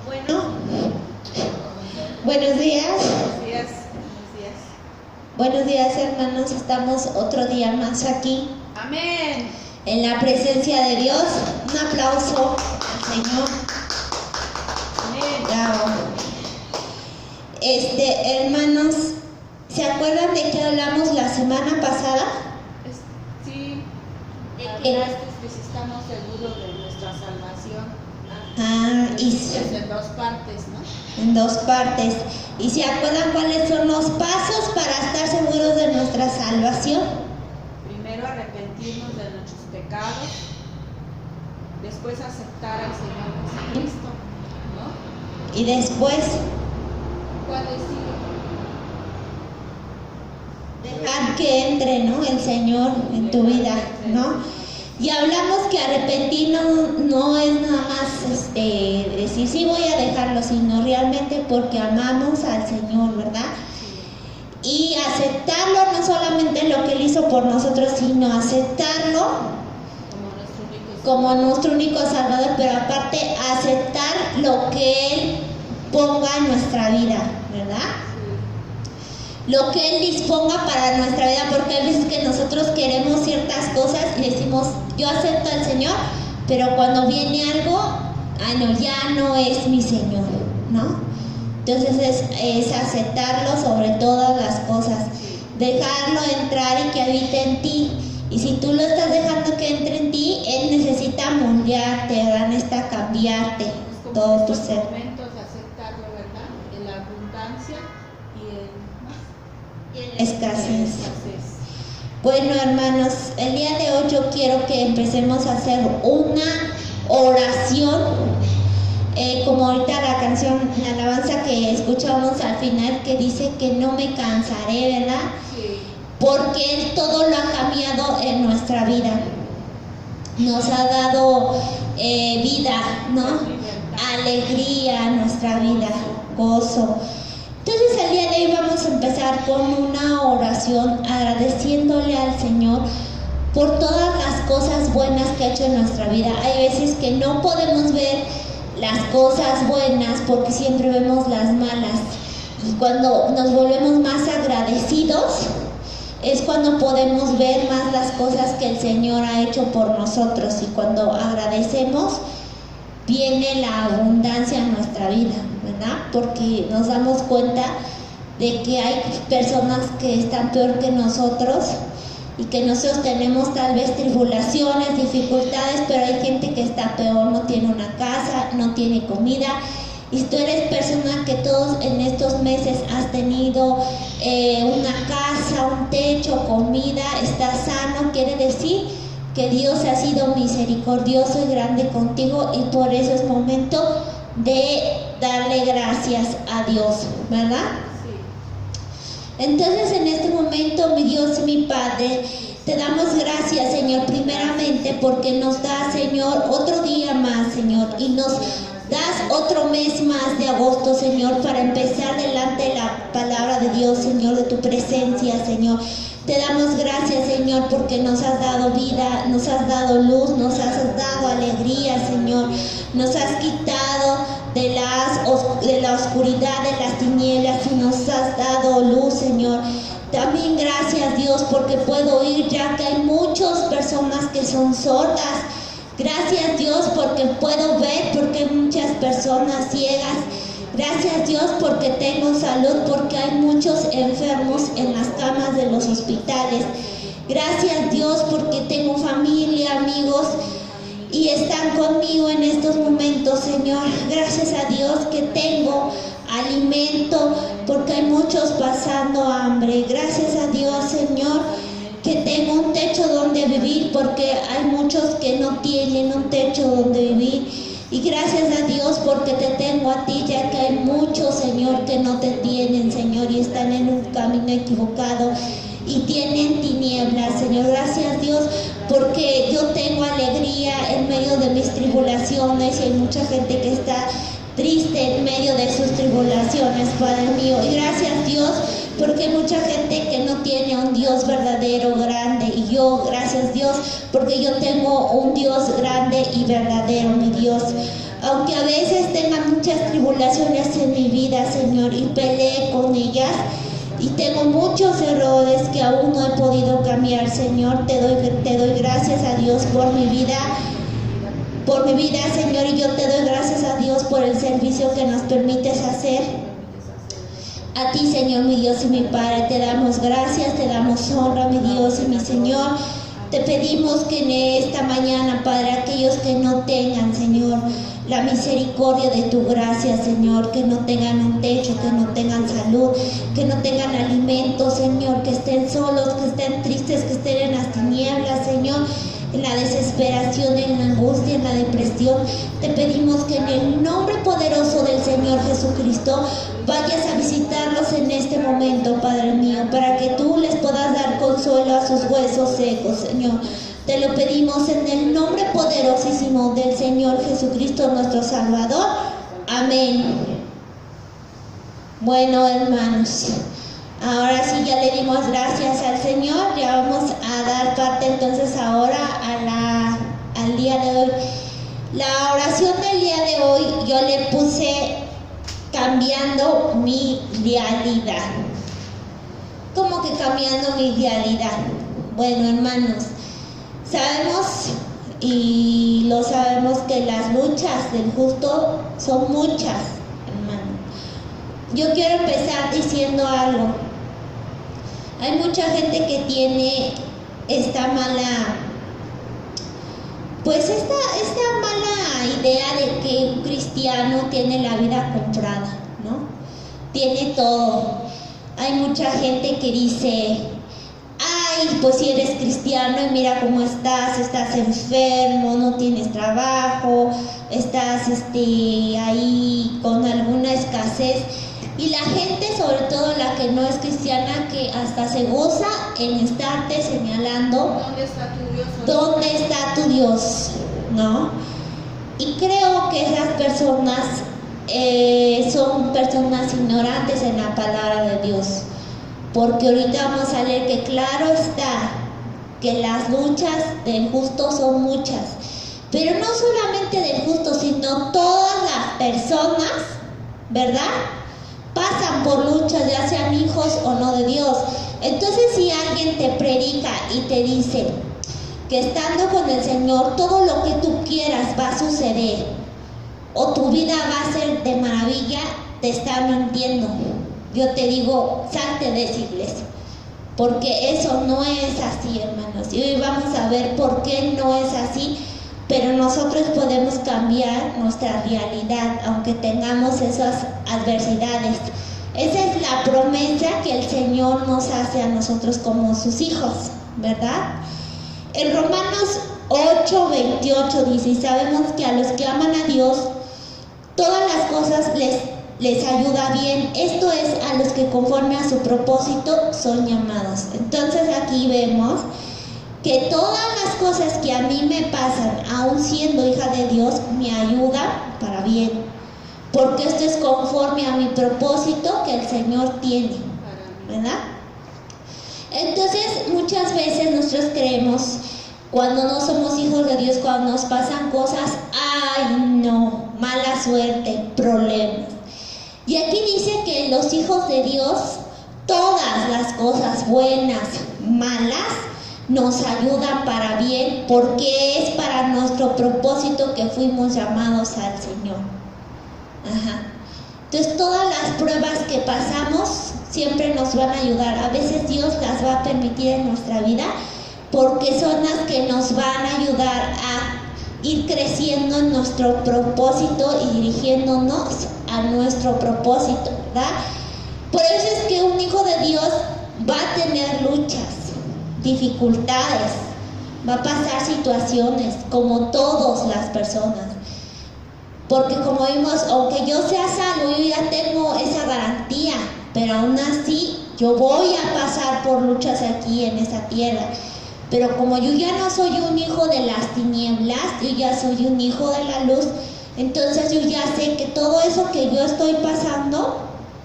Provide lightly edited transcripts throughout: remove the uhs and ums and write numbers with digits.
Bueno, buenos días. Buenos días, hermanos. Estamos otro día más aquí. Amén. En la presencia de Dios. Un aplauso al Señor. Amén. Bravo. Hermanos, ¿se acuerdan de qué hablamos la semana pasada? Sí. ¿De qué? Hablaste que si estamos seguros de nuestra salvación. Y en dos partes, ¿no? en dos partes. ¿Y se acuerdan cuáles son los pasos para estar seguros de nuestra salvación? Primero arrepentirnos de nuestros pecados, después aceptar al Señor Jesucristo, ¿no? Y después ¿Cuál sigue? dejar que entre, ¿no?, el Señor en tu vida, ¿no? Y hablamos que arrepentirnos no es nada más decir sí voy a dejarlo, sino realmente porque amamos al Señor, ¿verdad? Y aceptarlo, no solamente lo que Él hizo por nosotros, sino aceptarlo como nuestro único Salvador, pero aparte aceptar lo que Él ponga en nuestra vida, ¿verdad? Lo que Él disponga para nuestra vida, porque hay veces que nosotros queremos ciertas cosas y decimos, yo acepto al Señor, pero cuando viene algo, no, ya no es mi Señor, ¿no? Entonces es aceptarlo sobre todas las cosas, dejarlo entrar y que habite en ti. Y si tú lo estás dejando que entre en ti, Él necesita moldearte, ¿verdad? Necesita cambiarte todo tu ser. Momentos de aceptarlo, ¿verdad? En la abundancia y en Escasez. Bueno, hermanos, el día de hoy yo quiero que empecemos a hacer una oración, como ahorita la canción, la alabanza que escuchamos al final, que dice que no me cansaré, ¿verdad? Sí. Porque Él todo lo ha cambiado en nuestra vida. Nos ha dado vida, ¿no? Alegría a nuestra vida, gozo. Entonces el día de hoy vamos a empezar con una oración agradeciéndole al Señor por todas las cosas buenas que ha hecho en nuestra vida. Hay veces que no podemos ver las cosas buenas porque siempre vemos las malas. Y cuando nos volvemos más agradecidos es cuando podemos ver más las cosas que el Señor ha hecho por nosotros. Y cuando agradecemos, viene la abundancia en nuestra vida, ¿verdad? Porque nos damos cuenta de que hay personas que están peor que nosotros y que nosotros tenemos tal vez tribulaciones, dificultades, pero hay gente que está peor, no tiene una casa, no tiene comida. Y si tú eres persona que todos en estos meses has tenido una casa, un techo, comida, estás sano, quiere decir que Dios ha sido misericordioso y grande contigo, y por eso es momento de darle gracias a Dios, ¿verdad? Sí. Entonces en este momento, mi Dios y mi Padre, te damos gracias, Señor, primeramente porque nos das, Señor, otro día más, Señor, y nos das otro mes más de agosto, Señor, para empezar delante de la palabra de Dios, Señor, de tu presencia, Señor. Te damos gracias, Señor, porque nos has dado vida, nos has dado luz, nos has dado alegría, Señor. Nos has quitado de la oscuridad, de las tinieblas, y nos has dado luz, Señor. También gracias, Dios, porque puedo oír, ya que hay muchas personas que son sordas. Gracias, Dios, porque puedo ver, porque hay muchas personas ciegas. Gracias, Dios, porque tengo salud, porque hay muchos enfermos en las camas de los hospitales. Gracias, Dios, porque tengo familia, amigos, y están conmigo en estos momentos, Señor. Gracias a Dios que tengo alimento, porque hay muchos pasando hambre. Gracias a Dios, Señor, que tengo un techo donde vivir, porque hay muchos que no tienen un techo donde vivir. Y gracias a Dios porque te tengo a ti, ya que hay muchos, Señor, que no te tienen, Señor, y están en un camino equivocado y tienen tinieblas, Señor. Gracias, Dios, porque yo tengo alegría en medio de mis tribulaciones, y hay mucha gente que está triste en medio de sus tribulaciones, Padre mío. Y gracias, Dios, porque hay mucha gente que no tiene un Dios verdadero, grande. Y yo, gracias, Dios, porque yo tengo un Dios grande y verdadero, mi Dios. aunque a veces tenga muchas tribulaciones en mi vida, Señor, y peleé con ellas, y tengo muchos errores que aún no he podido cambiar, Señor. Te doy gracias a Dios por mi vida, Señor, y yo te doy gracias a Dios por el servicio que nos permites hacer. A ti, Señor, mi Dios y mi Padre, te damos gracias, te damos honra, mi Dios y mi Señor. Te pedimos que en esta mañana, Padre, aquellos que no tengan, Señor, la misericordia de tu gracia, Señor, que no tengan un techo, que no tengan salud, que no tengan alimento, Señor, que estén solos, que estén tristes, que estén en las tinieblas, Señor, en la desesperación, en la angustia, en la depresión. Te pedimos que en el nombre poderoso del Señor Jesucristo vayas a visitarlos en este momento, Padre mío, para que tú les puedas dar consuelo a sus huesos secos, Señor. Te lo pedimos en el nombre poderosísimo del Señor Jesucristo, nuestro Salvador. Amén. Bueno, hermanos, ahora sí ya le dimos gracias al Señor. Ya vamos a dar parte entonces ahora al día de hoy. La oración del día de hoy yo le puse cambiando mi realidad. ¿Cómo que cambiando mi realidad? Bueno, hermanos, sabemos y lo sabemos que las luchas del justo son muchas, hermano. Yo quiero empezar diciendo algo. Hay mucha gente que tiene esta mala idea de que un cristiano tiene la vida comprada, ¿no? Tiene todo. Hay mucha gente que dice: ay, pues si eres cristiano y mira cómo estás enfermo, no tienes trabajo, estás ahí con alguna escasez. Y la gente, sobre todo la que no es cristiana, que hasta se goza en estarte señalando ¿dónde está tu Dios? ¿Dónde está tu Dios? ¿No? Y creo que esas personas son personas ignorantes en la palabra de Dios. Porque ahorita vamos a leer que claro está que las luchas del justo son muchas. Pero no solamente del justo, sino todas las personas, ¿verdad?, pasan por luchas, ya sean hijos o no de Dios. Entonces, si alguien te predica y te dice que estando con el Señor todo lo que tú quieras va a suceder, o tu vida va a ser de maravilla, te está mintiendo. Yo te digo, salte de esa iglesia, porque eso no es así, hermanos. Y hoy vamos a ver por qué no es así, pero nosotros podemos cambiar nuestra realidad, aunque tengamos esas adversidades. Esa es la promesa que el Señor nos hace a nosotros como sus hijos, ¿verdad? En Romanos 8:28 dice: y sabemos que a los que aman a Dios, todas las cosas les ayuda bien. Esto es, a los que conforme a su propósito son llamados. Entonces aquí vemos que todas las cosas que a mí me pasan, aún siendo hija de Dios, me ayudan para bien, porque esto es conforme a mi propósito que el Señor tiene, ¿verdad? Entonces muchas veces nosotros creemos, cuando no somos hijos de Dios, cuando nos pasan cosas, ay no, mala suerte, problemas. Y aquí dice que los hijos de Dios, todas las cosas buenas, malas, nos ayudan para bien, porque es para nuestro propósito que fuimos llamados al Señor. Ajá. Entonces todas las pruebas que pasamos siempre nos van a ayudar. A veces Dios las va a permitir en nuestra vida, porque son las que nos van a ayudar a ir creciendo en nuestro propósito y dirigiéndonos a nuestro propósito, ¿verdad? Por eso es que un hijo de Dios va a tener luchas, dificultades, va a pasar situaciones como todas las personas, porque como vimos, aunque yo sea salvo, yo ya tengo esa garantía, pero aún así yo voy a pasar por luchas aquí en esta tierra. Pero como yo ya no soy un hijo de las tinieblas, yo ya soy un hijo de la luz, entonces yo ya sé que todo eso que yo estoy pasando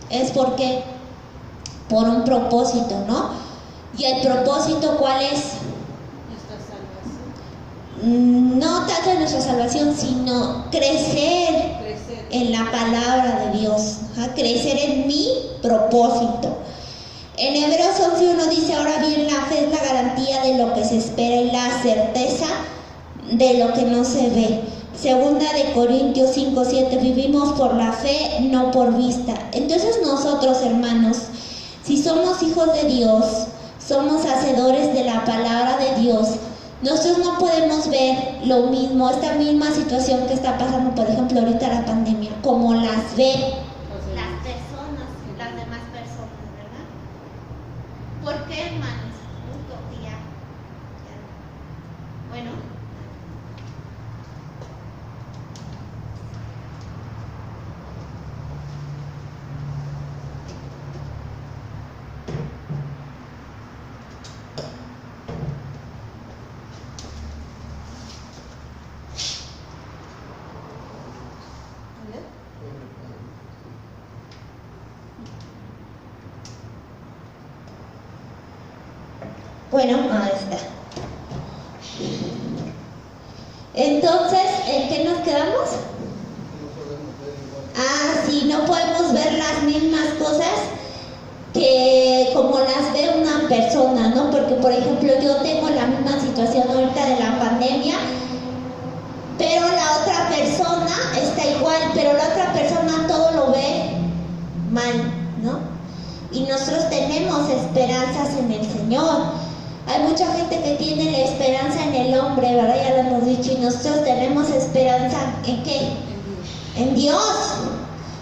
es porque por un propósito, ¿no? ¿Y el propósito cuál es? Nuestra salvación. No tanto nuestra salvación, sino crecer en la palabra de Dios, crecer en mi propósito. En Hebreos 11:1 dice: ahora bien, la fe es la garantía de lo que se espera y la certeza de lo que no se ve. Segunda de Corintios 5:7, vivimos por la fe, no por vista. Entonces nosotros, hermanos, si somos hijos de Dios, somos hacedores de la palabra de Dios, nosotros no podemos ver lo mismo, esta misma situación que está pasando, por ejemplo, ahorita la pandemia, como las ven las personas, las demás personas, ¿verdad? ¿Por qué, hermanos? Bueno. Bueno, ahí está. Entonces, ¿en qué nos quedamos? Sí, no podemos ver las mismas cosas que como las ve una persona, ¿no? Porque, por ejemplo, yo tengo la misma situación ahorita de la pandemia, pero la otra persona está igual, pero la otra persona todo lo ve mal, ¿no? Y nosotros tenemos esperanzas en el Señor. Hay mucha gente que tiene la esperanza en el hombre, ¿verdad? Ya lo hemos dicho. Y nosotros tenemos esperanza ¿en qué? En Dios.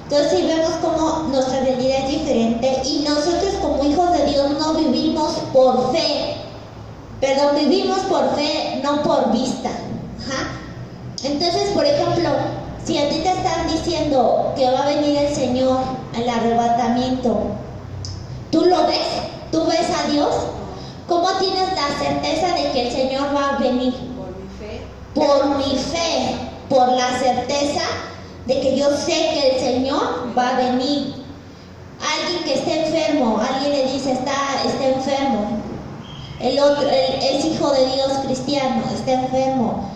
Entonces, si vemos cómo nuestra realidad es diferente y nosotros como hijos de Dios no vivimos por fe. Perdón, vivimos por fe, no por vista. Entonces, por ejemplo, si a ti te están diciendo que va a venir el Señor al arrebatamiento, ¿tú lo ves? ¿Tú ves a Dios? ¿Cómo tienes la certeza de que el Señor va a venir? Por mi fe. Por mi fe, por la certeza de que yo sé que el Señor va a venir. Alguien que esté enfermo, alguien le dice está enfermo. El otro es hijo de Dios cristiano, está enfermo.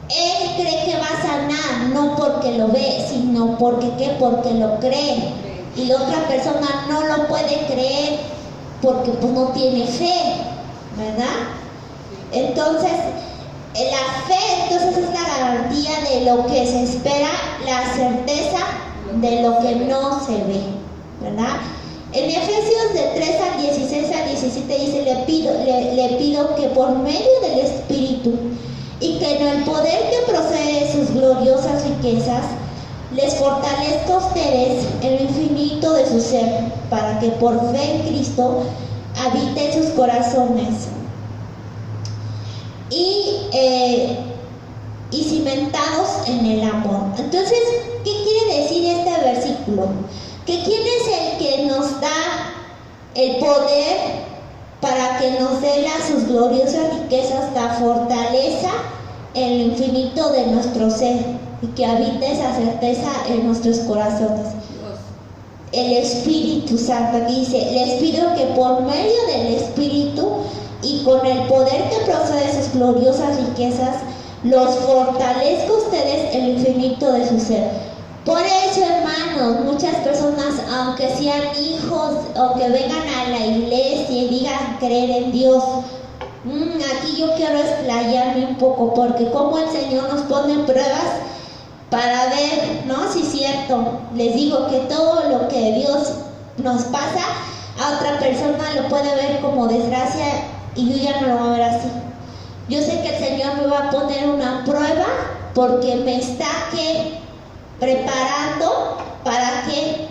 Él cree que va a sanar, no porque lo ve, sino porque lo cree. Y la otra persona no lo puede creer porque pues no tiene fe, ¿verdad? Entonces, la fe es la garantía de lo que se espera, la certeza de lo que no se ve, ¿verdad? En Efesios de 3 al 16 al 17 dice: le pido que por medio del Espíritu y que en el poder que procede de sus gloriosas riquezas les fortalezca a ustedes en lo infinito de su ser, para que por fe en Cristo habite en sus corazones y cimentados en el amor. Entonces, ¿qué quiere decir este versículo? Que ¿quién es el que nos da el poder para que nos dé sus gloriosas riquezas, la fortaleza en lo infinito de nuestro ser y que habite esa certeza en nuestros corazones? El Espíritu Santo. Dice: les pido que por medio del Espíritu y con el poder que procede de sus gloriosas riquezas los fortalezca ustedes en lo infinito de su ser. Por eso, hermanos, muchas personas, aunque sean hijos o que vengan a la iglesia y digan creer en Dios, aquí yo quiero explayarme un poco, porque como el Señor nos pone pruebas para ver, ¿no? Si es cierto. Les digo que todo lo que Dios nos pasa, a otra persona lo puede ver como desgracia y yo ya no lo voy a ver así. Yo sé que el Señor me va a poner una prueba porque me está preparando para que,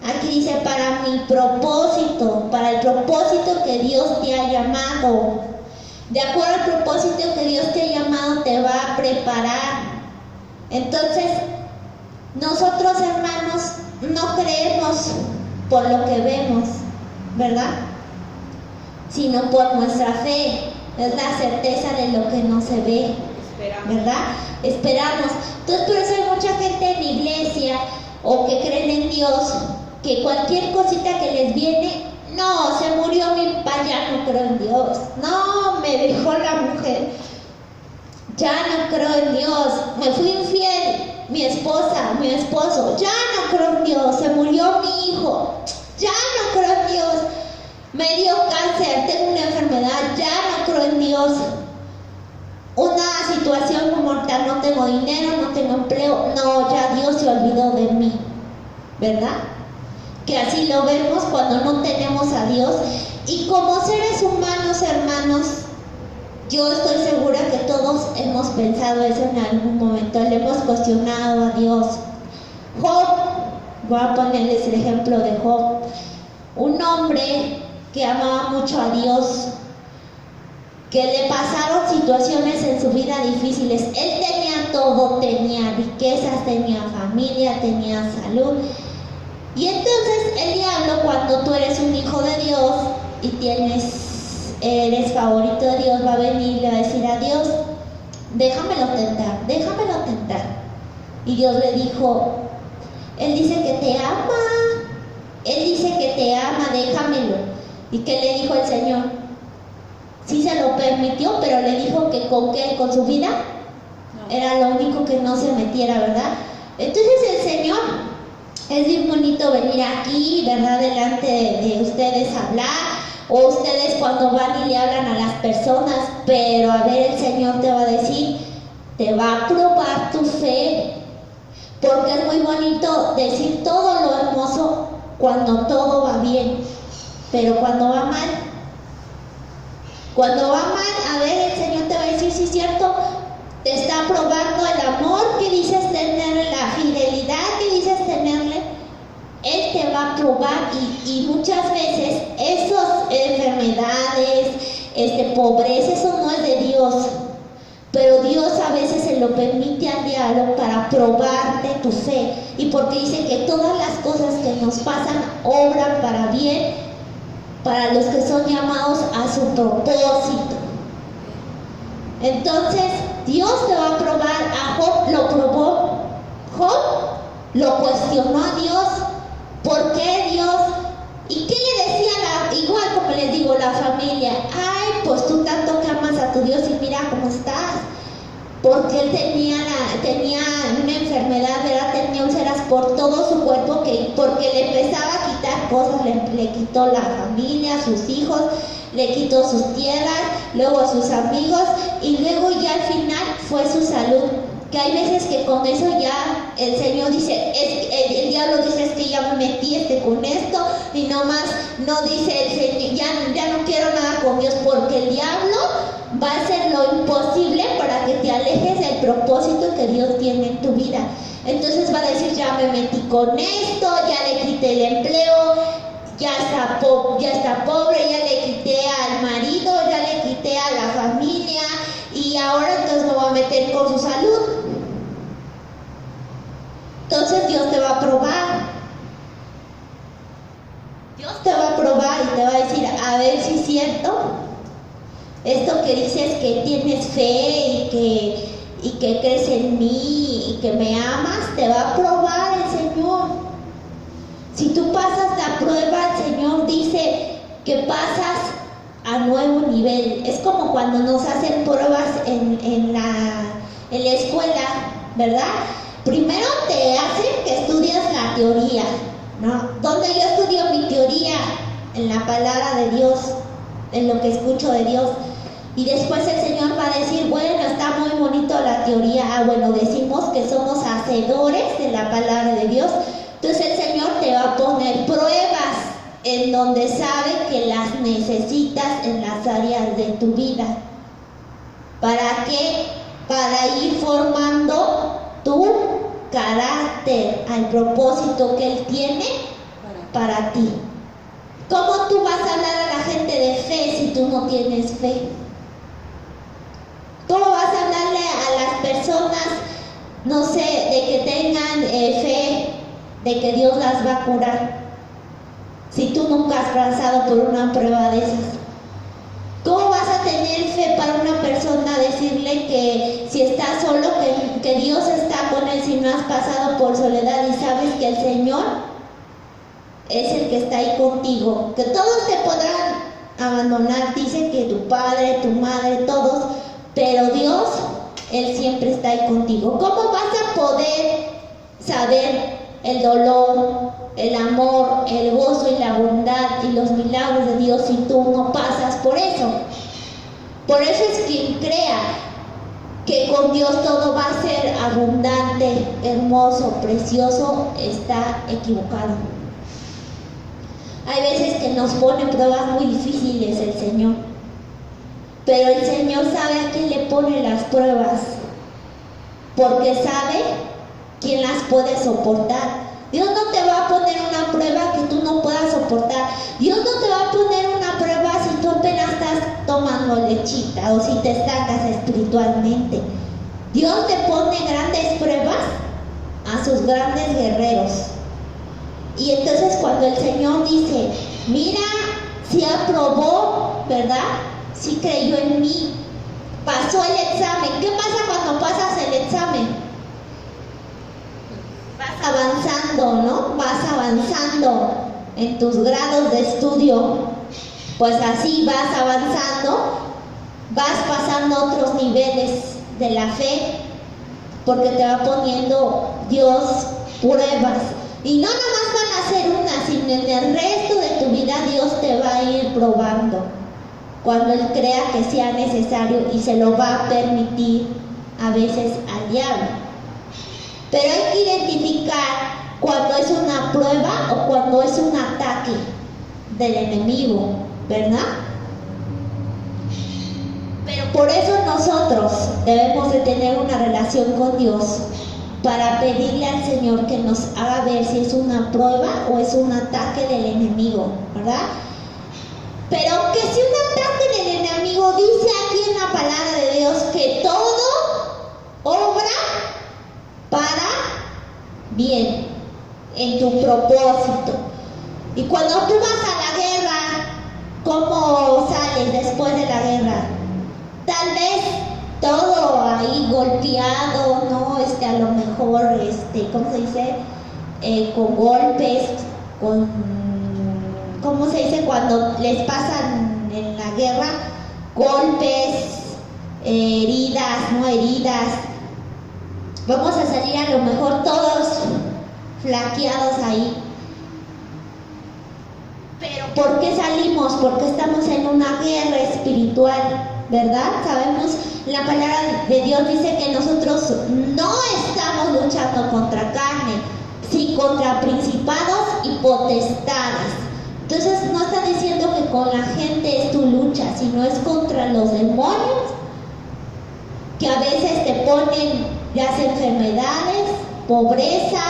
aquí dice, para mi propósito, para el propósito que Dios te ha llamado. De acuerdo al propósito que Dios te ha llamado, te va a preparar. Entonces, nosotros, hermanos, no creemos por lo que vemos, ¿verdad? Sino por nuestra fe. Es la certeza de lo que no se ve, ¿verdad? Esperamos. Entonces, por eso hay mucha gente en la iglesia o que creen en Dios, que cualquier cosita que les viene, no, se murió mi papá, ya no creo en Dios. No, me dejó la mujer, ya no creo en Dios. Me fui infiel, mi esposa, mi esposo, ya no creo en Dios, se murió mi hijo, ya no creo en Dios, me dio cáncer, tengo una enfermedad, ya no creo en Dios, una situación mortal, no tengo dinero, no tengo empleo, no, ya Dios se olvidó de mí, ¿verdad? Que así lo vemos cuando no tenemos a Dios. Y como seres humanos, hermanos, yo estoy segura que todos hemos pensado eso en algún momento, le hemos cuestionado a Dios. Job, voy a ponerles el ejemplo de Job, un hombre que amaba mucho a Dios, que le pasaron situaciones en su vida difíciles. Él tenía todo, tenía riquezas, tenía familia, tenía salud. Y entonces el diablo, cuando tú eres un hijo de Dios y eres favorito de Dios, va a venir y le va a decir a Dios, déjamelo tentar. Y Dios le dijo, Él dice que te ama, déjamelo. ¿Y qué le dijo el Señor? Sí se lo permitió, pero le dijo que con qué, con su vida, era lo único que no se metiera, ¿verdad? Entonces el Señor, es bien bonito venir aquí, ¿verdad? Delante de ustedes a hablar, o ustedes cuando van y le hablan a las personas, pero a ver, el Señor te va a decir, te va a probar tu fe, porque es muy bonito decir todo lo hermoso cuando todo va bien, pero cuando va mal, a ver, el Señor te va a decir, sí es cierto, te está probando el amor que dices tener, la fidelidad que dices tenerle. Él te va a probar y muchas veces esas enfermedades, pobreza, eso no es de Dios. Pero Dios a veces se lo permite al diablo para probarte tu fe. Y porque dice que todas las cosas que nos pasan obran para bien, para los que son llamados a su propósito. Entonces, Dios te va a probar. A Job lo probó. Job lo cuestionó a Dios. ¿Por qué Dios? ¿Y qué le decía igual como les digo, la familia? Ay, pues tú tanto que amas a tu Dios y mira cómo estás. Porque él tenía una enfermedad, ¿verdad? Tenía úlceras por todo su cuerpo, porque le empezaba a quitar cosas, le quitó la familia, sus hijos, le quitó sus tierras, luego sus amigos, y luego ya al final fue su salud. Que hay veces que con eso ya el Señor dice, el diablo dice, es que ya me metí con esto, y nomás no dice el Señor, ya no quiero nada con Dios, porque el diablo va a hacer lo imposible para que te alejes del propósito que Dios tiene en tu vida. Entonces va a decir, ya me metí con esto, ya le quité el empleo, ya está pobre, ya le quité al marido, ya le quité a la familia, y ahora entonces me voy a meter con su salud. Entonces Dios te va a probar. Dios te va a probar y te va a decir, a ver si es cierto, esto que dices que tienes fe y que crees en mí y que me amas, te va a probar el Señor. Si tú pasas la prueba, el Señor dice que pasas a nuevo nivel. Es como cuando nos hacen pruebas en la escuela, ¿verdad? Primero te hacen que estudias la teoría, ¿no? ¿Dónde yo estudio mi teoría? En la palabra de Dios, en lo que escucho de Dios. Y después el Señor va a decir, bueno, está muy bonito la teoría. Ah, bueno, decimos que somos hacedores de la palabra de Dios. Entonces el Señor te va a poner pruebas en donde sabe que las necesitas en las áreas de tu vida. ¿Para qué? Para ir formando tu carácter al propósito que Él tiene para ti. ¿Cómo tú vas a hablar a la gente de fe si tú no tienes fe? ¿Cómo vas a hablarle a las personas, no sé, de que tengan fe, de que Dios las va a curar, si tú nunca has pasado por una prueba de esas? ¿Cómo vas a tener fe para una persona decirle que si está solo, que Dios está con él si no has pasado por soledad y sabes que el Señor es el que está ahí contigo? Que todos te podrán abandonar, dice que tu padre, tu madre, todos, pero Dios Él siempre está ahí contigo. ¿Cómo vas a poder saber el dolor, el amor, el gozo y la bondad y los milagros de Dios si tú no pasas por eso? Por eso es quien crea que con Dios todo va a ser abundante, hermoso, precioso, está equivocado. Hay veces que nos pone pruebas muy difíciles el Señor, pero el Señor sabe a quién le pone las pruebas, porque sabe quién las puede soportar. Dios no te va a poner una prueba que tú no puedas soportar. Dios no te va a poner una prueba si tú apenas estás tomando lechita o si te estancas espiritualmente. Dios te pone grandes pruebas a sus grandes guerreros. Y entonces cuando el Señor dice, mira, si aprobó, ¿verdad? Si creyó en mí, pasó el examen. ¿Qué pasa cuando pasas el examen? Vas avanzando, ¿no? Vas avanzando en tus grados de estudio. Pues así vas avanzando, vas pasando otros niveles de la fe, porque te va poniendo Dios pruebas. Y no nomás van a ser una, sino en el resto de tu vida Dios te va a ir probando cuando Él crea que sea necesario, y se lo va a permitir a veces al diablo. Pero hay que identificar cuando es una prueba o cuando es un ataque del enemigo, ¿verdad? Pero por eso nosotros debemos de tener una relación con Dios, para pedirle al Señor que nos haga ver si es una prueba o es un ataque del enemigo, ¿verdad? Pero que si un ataque del enemigo, dice aquí en la palabra de Dios que todo obra para bien, en tu propósito. Y cuando tú vas a la guerra, ¿cómo sales después de la guerra? Tal vez todo ahí golpeado, ¿no? A lo mejor, ¿cómo se dice? Con golpes, ¿cómo se dice? Cuando les pasan en la guerra, golpes, heridas, no heridas. Vamos a salir a lo mejor todos flaqueados ahí. Pero ¿por qué salimos? Porque estamos en una guerra espiritual, ¿verdad? Sabemos, la palabra de Dios dice que nosotros no estamos luchando contra carne, sino contra principados y potestades. Entonces no está diciendo que con la gente es tu lucha, sino es contra los demonios que a veces te ponen las enfermedades, pobreza,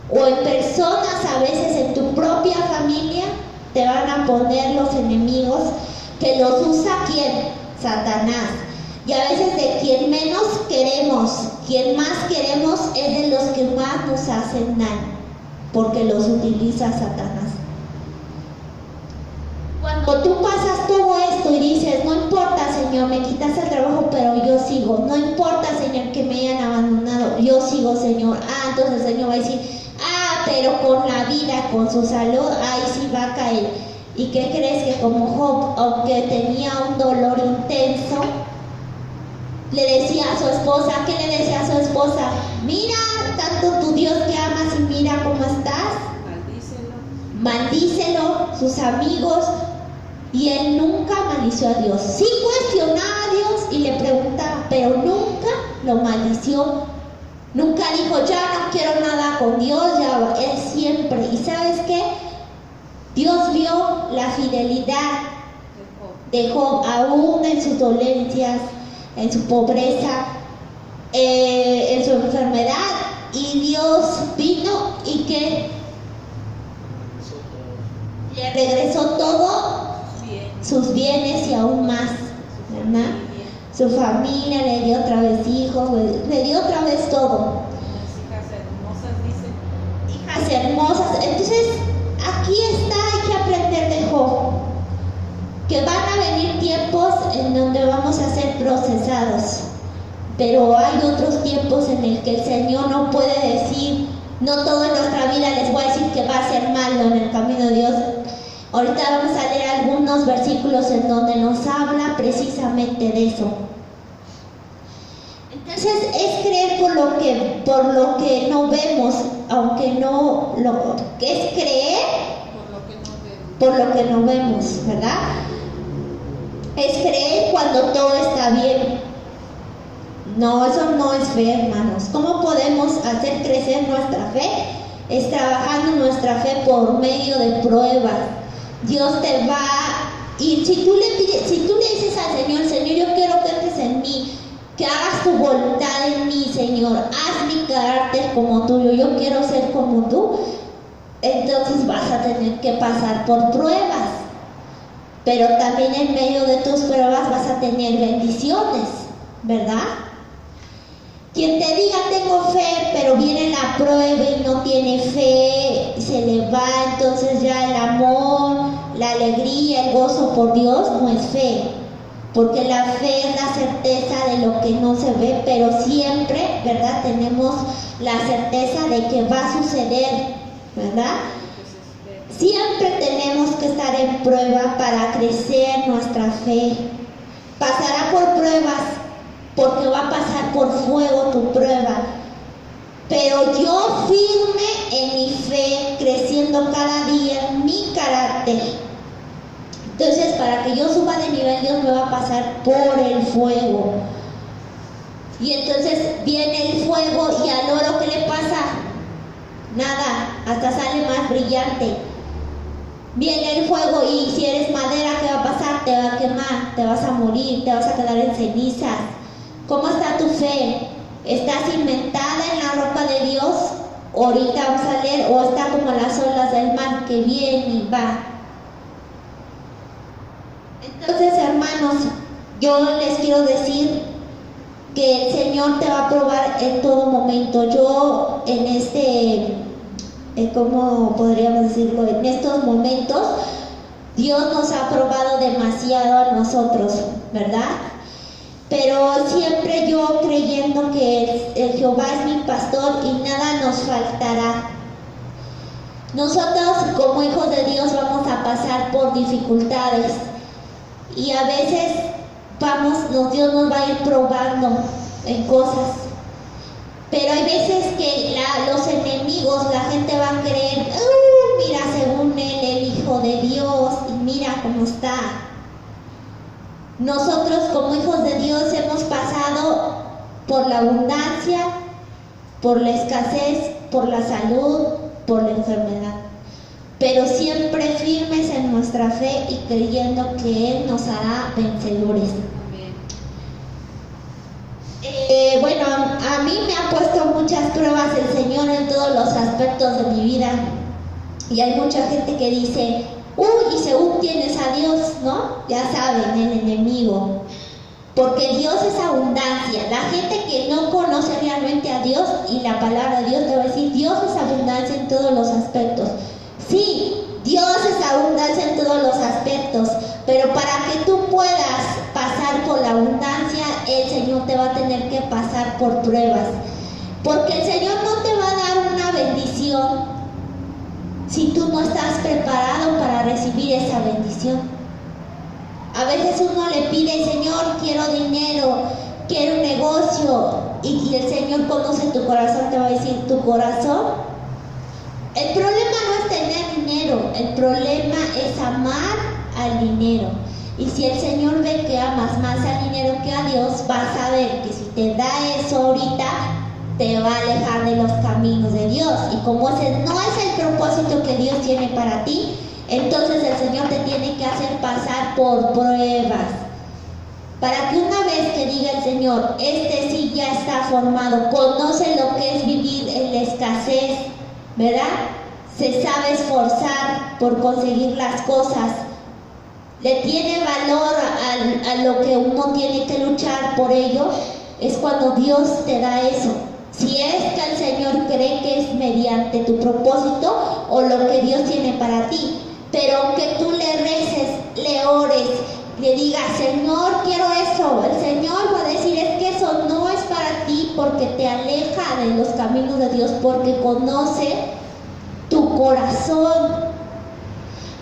o en personas, a veces en tu propia familia, te van a poner los enemigos, que los usa ¿quién? Satanás. Y a veces de quien menos queremos, quien más queremos es de los que más nos hacen daño, porque los utiliza Satanás. Cuando tú pasas todo esto y dices, no importa, Señor, me quitas el trabajo, pero yo sigo. No importa, Señor, que me hayan abandonado, yo sigo, Señor. Entonces el Señor va a decir, pero con la vida, con su salud, ahí sí va a caer. ¿Y qué crees? Que como Job, aunque tenía un dolor intenso, le decía a su esposa, ¿qué le decía a su esposa? Mira, tanto tu Dios que amas y mira cómo estás. Maldícelo, sus amigos. Y él nunca maldició a Dios. Sí cuestionaba a Dios y le preguntaba, pero nunca lo maldició. Nunca dijo, ya no quiero nada con Dios, ya. Él siempre. ¿Y sabes qué? Dios vio la fidelidad de Job, aún en sus dolencias, en su pobreza, en su enfermedad, y Dios vino y que le regresó todo, sus bienes y aún más, ¿verdad? Su familia, le dio otra vez hijos, le dio otra vez todo. Hijas hermosas. Entonces, aquí está, hay que aprender de Job, que van a venir tiempos en donde vamos a ser procesados, pero hay otros tiempos en el que el Señor no puede decir, no todo en nuestra vida les voy a decir que va a ser malo en el camino de Dios. Ahorita vamos a leer algunos versículos en donde nos habla precisamente de eso. Entonces Entonces es creer por lo que no vemos, aunque no lo que es creer por lo que no vemos, ¿verdad? Es creer cuando todo está bien. No, eso no es fe, hermanos. ¿Cómo podemos hacer crecer nuestra fe? Es trabajando nuestra fe por medio de pruebas. Dios te va, y si tú le dices al Señor, Señor, yo quiero que entres en mí, que hagas tu voluntad en mí, Señor, haz mi carácter como tuyo, yo quiero ser como tú, entonces vas a tener que pasar por pruebas, pero también en medio de tus pruebas vas a tener bendiciones, ¿verdad? Quien te diga tengo fe, pero viene la prueba y no tiene fe, se le va, entonces ya el amor, la alegría, el gozo por Dios no es fe, porque la fe es la certeza de lo que no se ve, pero siempre, ¿verdad? Tenemos la certeza de que va a suceder, ¿verdad? Siempre tenemos que estar en prueba para crecer nuestra fe. Pasará por pruebas, porque va a pasar por fuego tu prueba. Pero yo firme en mi fe, creciendo cada día en mi carácter. Entonces, para que yo suba de nivel, Dios me va a pasar por el fuego. Y entonces viene el fuego y al oro, ¿qué le pasa? Nada, hasta sale más brillante. Viene el fuego y si eres madera, ¿qué va a pasar? Te va a quemar, te vas a morir, te vas a quedar en cenizas. ¿Cómo está tu fe? ¿Está cimentada en la roca de Dios? Ahorita vamos a leer, o está como las olas del mar que viene y va. Entonces, hermanos, yo les quiero decir que el Señor te va a probar en todo momento. Yo ¿cómo podríamos decirlo? En estos momentos, Dios nos ha probado demasiado a nosotros, ¿verdad? Pero siempre yo creyendo que el Jehová es mi pastor y nada nos faltará. Nosotros como hijos de Dios vamos a pasar por dificultades y a veces Dios nos va a ir probando en cosas. Pero hay veces que los enemigos, la gente va a creer, mira, según él, el Hijo de Dios, y mira cómo está. Nosotros como hijos de Dios hemos pasado por la abundancia, por la escasez, por la salud, por la enfermedad. Pero siempre firmes en nuestra fe y creyendo que Él nos hará vencedores. Bueno, a mí me ha puesto muchas pruebas el Señor en todos los aspectos de mi vida. Y hay mucha gente que dice, y según tienes a Dios, ¿no? Ya saben, el enemigo. Porque Dios es abundancia. La gente que no conoce realmente a Dios y la palabra de Dios te va a decir, Dios es abundancia en todos los aspectos. Sí, Dios es abundancia en todos los aspectos, pero para que tú puedas pasar por la abundancia, el Señor te va a tener que pasar por pruebas. Porque el Señor no te va a dar una bendición si tú no estás preparado para recibir esa bendición. A veces uno le pide, Señor, quiero dinero, quiero un negocio, y el Señor conoce tu corazón, te va a decir, tu corazón. El problema no es tener dinero, el problema es amar al dinero. Y si el Señor ve que amas más al dinero que a Dios, vas a ver que si te da eso ahorita, te va a alejar de los caminos de Dios. Y como ese no es el propósito que Dios tiene para ti, entonces el Señor te tiene que hacer pasar por pruebas. Para que una vez que diga el Señor, este sí ya está formado, conoce lo que es vivir en la escasez, ¿verdad? Se sabe esforzar por conseguir las cosas. Le tiene valor a lo que uno tiene que luchar por ello. Es cuando Dios te da eso. Si es que el Señor cree que es mediante tu propósito o lo que Dios tiene para ti. Pero aunque tú le reces, le ores, le digas, Señor, quiero eso, el Señor va a decir, es que eso no es para ti porque te aleja de los caminos de Dios, porque conoce tu corazón.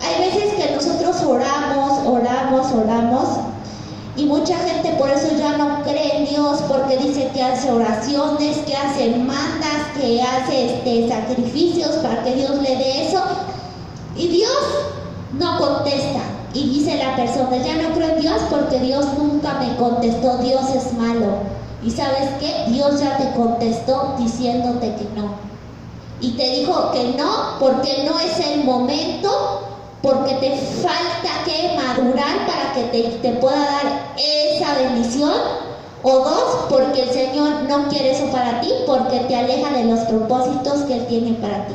Hay veces que nosotros oramos Y mucha gente por eso ya no cree en Dios, porque dice que hace oraciones, que hace mandas, que hace sacrificios para que Dios le dé eso. Y Dios no contesta. Y dice la persona, ya no creo en Dios porque Dios nunca me contestó, Dios es malo. Y ¿sabes qué? Dios ya te contestó diciéndote que no. Y te dijo que no porque no es el momento, porque te falta que madurar para que te pueda dar esa bendición. O dos, porque el Señor no quiere eso para ti, porque te aleja de los propósitos que Él tiene para ti.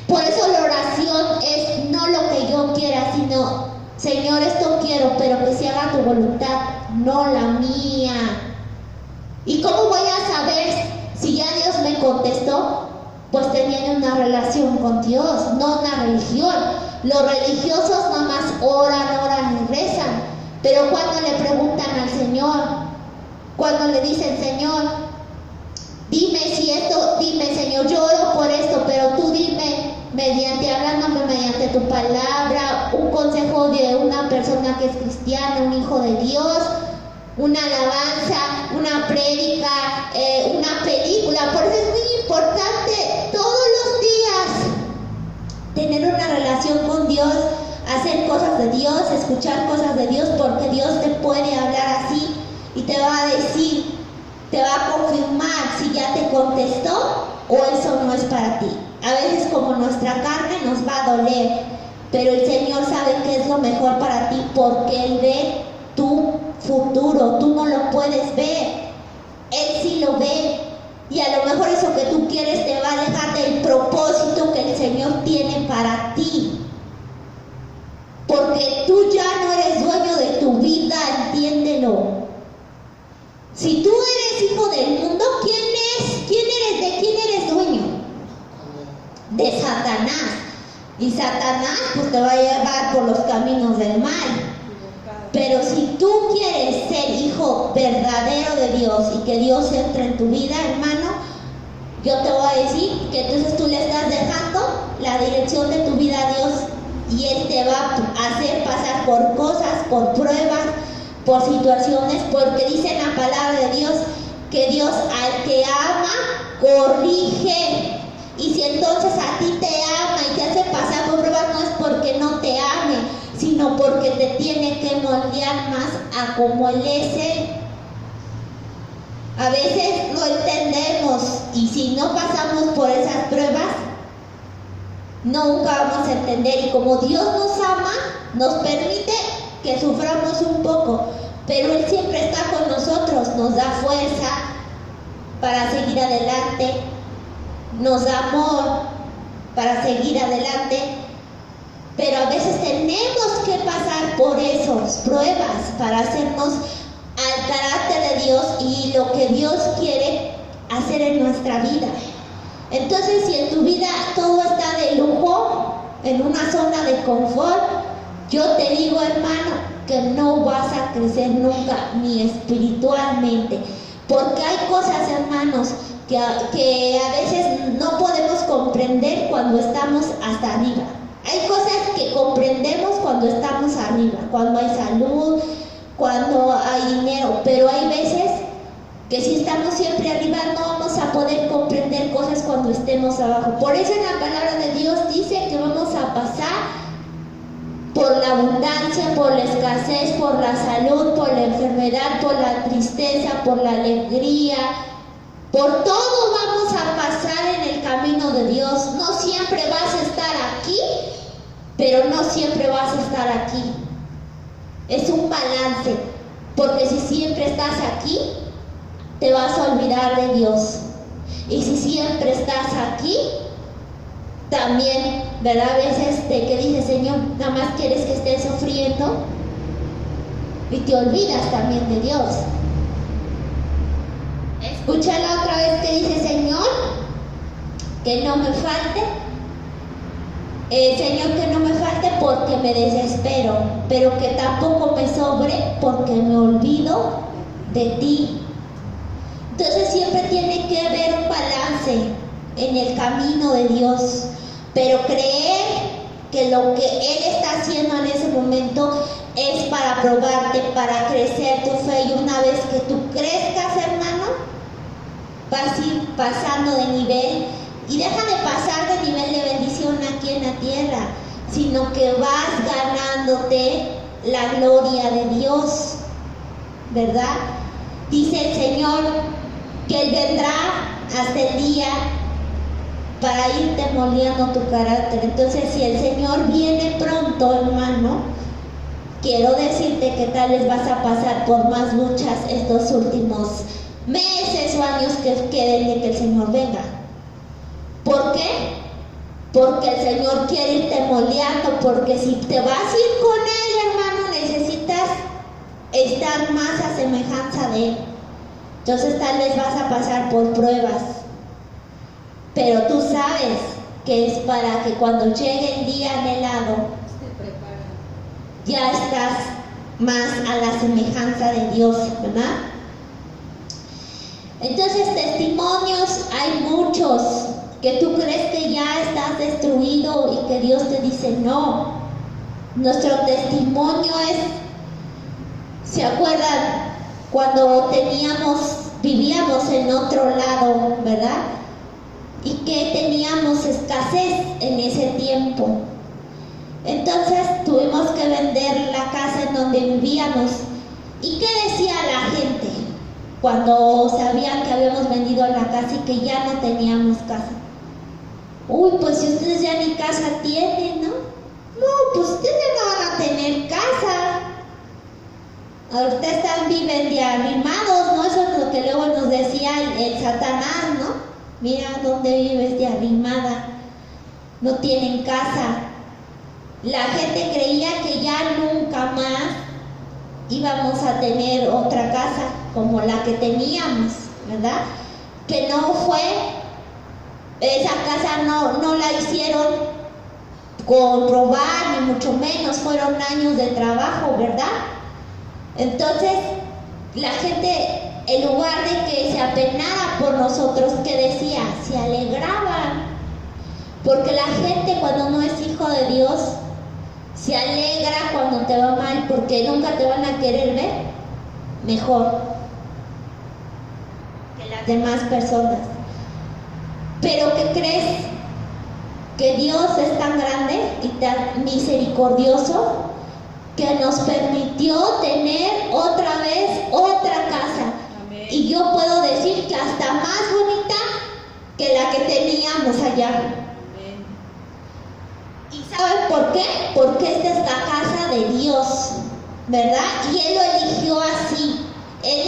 Por eso la oración es no lo que yo quiera, sino, Señor, esto quiero, pero que se haga tu voluntad, no la mía. ¿Y cómo voy a saber si ya Dios me contestó? Pues teniendo una relación con Dios, no una religión. Los religiosos nada más oran y rezan, pero cuando le preguntan al Señor, cuando le dicen, Señor, dime si esto, dime Señor, yo oro por esto, pero tú dime, hablándome mediante tu palabra, un consejo de una persona que es cristiana, un hijo de Dios, una alabanza, una prédica, una película. Por eso es muy importante todos los días tener una relación con Dios, hacer cosas de Dios, escuchar cosas de Dios, porque Dios te puede hablar así y te va a decir, te va a confirmar si ya te contestó o eso no es para ti. A veces como nuestra carne nos va a doler, pero el Señor sabe que es lo mejor para ti porque Él ve tu futuro, tú no lo puedes ver, Él sí lo ve. Y a lo mejor eso que tú quieres te va a alejar del propósito que el Señor tiene para ti. Porque tú ya no eres dueño de tu vida, entiéndelo. Si tú eres hijo del mundo, ¿de quién eres dueño? De Satanás. Y Satanás pues te va a llevar por los caminos del mal. Pero si tú quieres ser hijo verdadero de Dios y que Dios entre en tu vida, hermano, yo te voy a decir que entonces tú le estás dejando la dirección de tu vida a Dios y Él te va a hacer pasar por cosas, por pruebas, por situaciones, porque dice en la palabra de Dios que Dios al que ama, corrige. Y si entonces a ti te ama y te hace pasar por pruebas, no es porque no te ame, sino porque te tiene que moldear más a como Él es Él. A veces no entendemos y si no pasamos por esas pruebas, nunca vamos a entender. Y como Dios nos ama, nos permite que suframos un poco, pero Él siempre está con nosotros, nos da fuerza para seguir adelante, nos da amor para seguir adelante. Pero a veces tenemos que pasar por esas pruebas para hacernos al carácter de Dios y lo que Dios quiere hacer en nuestra vida. Entonces, si en tu vida todo está de lujo, en una zona de confort, yo te digo, hermano, que no vas a crecer nunca, ni espiritualmente. Porque hay cosas, hermanos, que a veces no podemos comprender cuando estamos hasta arriba. Hay cosas que comprendemos cuando estamos arriba, cuando hay salud, cuando hay dinero, pero hay veces que si estamos siempre arriba no vamos a poder comprender cosas cuando estemos abajo. Por eso en la palabra de Dios dice que vamos a pasar por la abundancia, por la escasez, por la salud, por la enfermedad, por la tristeza, por la alegría. Por todo vamos a pasar en el camino de Dios. No siempre vas a estar aquí, pero no siempre vas a estar aquí. Es un balance, porque si siempre estás aquí, te vas a olvidar de Dios. Y si siempre estás aquí, también, ¿verdad? A veces que dices, Señor, nada más quieres que estés sufriendo y te olvidas también de Dios. Escúchala otra vez que dice, Señor, que no me falte. Señor, que no me falte porque me desespero, pero que tampoco me sobre porque me olvido de ti. Entonces siempre tiene que haber un balance en el camino de Dios, pero creer que lo que Él está haciendo en ese momento es para probarte, para crecer tu fe, y una vez que tú crezcas, hermano, vas a ir pasando de nivel, y deja de pasar de nivel de bendición aquí en la tierra, sino que vas ganándote la gloria de Dios, ¿verdad? Dice el Señor que Él vendrá hasta el día para irte moldeando tu carácter. Entonces, si el Señor viene pronto, hermano, quiero decirte que tal vez vas a pasar por más luchas estos últimos meses o años que queden de que el Señor venga. ¿Por qué? Porque el Señor quiere irte moldeando, porque si te vas a ir con Él, hermano, necesitas estar más a semejanza de Él. Entonces tal vez vas a pasar por pruebas, pero tú sabes que es para que cuando llegue el día anhelado, ya estás más a la semejanza de Dios, ¿verdad? Entonces testimonios hay muchos, que tú crees que ya estás destruido y que Dios te dice no. Nuestro testimonio es, ¿se acuerdan? Cuando vivíamos en otro lado, ¿verdad? Y que teníamos escasez en ese tiempo. Entonces tuvimos que vender la casa en donde vivíamos. ¿Y qué decía la gente cuando sabían que habíamos vendido la casa y que ya no teníamos casa? Uy, pues si ustedes ya ni casa tienen, ¿no? No, pues ustedes ya no van a tener casa. Ahorita viven de arrimados, ¿no? Eso es lo que luego nos decía el Satanás, ¿no? Mira dónde vives de arrimada. No tienen casa. La gente creía que ya nunca más íbamos a tener otra casa como la que teníamos, ¿verdad? Que no fue, esa casa no la hicieron con robar, ni mucho menos, fueron años de trabajo, ¿verdad? Entonces, la gente, en lugar de que se apenara por nosotros, ¿qué decía? Se alegraban. Porque la gente cuando no es hijo de Dios, se alegra cuando te va mal, porque nunca te van a querer ver mejor que las demás personas. Pero ¿qué crees? Que Dios es tan grande y tan misericordioso que nos permitió tener otra vez otra casa. Amén. Y yo puedo decir que hasta más bonita que la que teníamos allá. Amén. ¿Y saben por qué? Porque esta es la casa de Dios, ¿verdad? Y Él lo eligió así. Él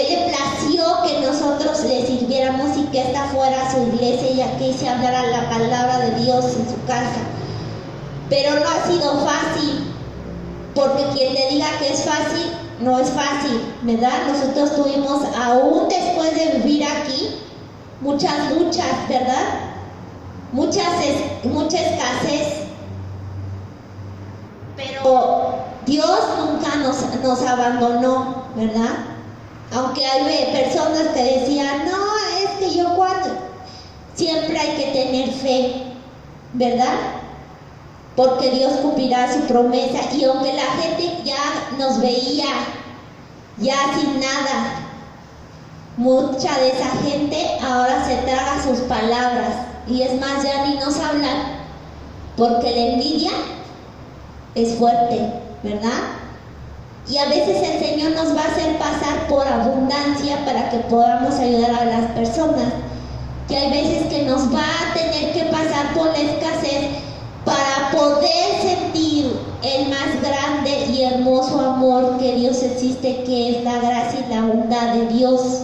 le plació que nosotros le sirviéramos y que esta fuera su iglesia y aquí se hablara la palabra de Dios en su casa. Pero no ha sido fácil, porque quien te diga que es fácil, no es fácil, ¿verdad? Nosotros tuvimos, aún después de vivir aquí, muchas luchas, ¿verdad? Mucha escasez. Pero Dios nunca nos abandonó, ¿verdad? Aunque hay personas que decían, no, es que yo cuando... Siempre hay que tener fe, ¿verdad? Porque Dios cumplirá su promesa. Y aunque la gente ya nos veía ya sin nada, mucha de esa gente ahora se traga sus palabras. Y es más, ya ni nos hablan, porque la envidia es fuerte, ¿verdad? Y a veces el Señor nos va a hacer pasar por abundancia para que podamos ayudar a las personas. Que hay veces que nos va a tener que pasar por la escasez para poder sentir el más grande y hermoso amor que Dios existe, que es la gracia y la bondad de Dios.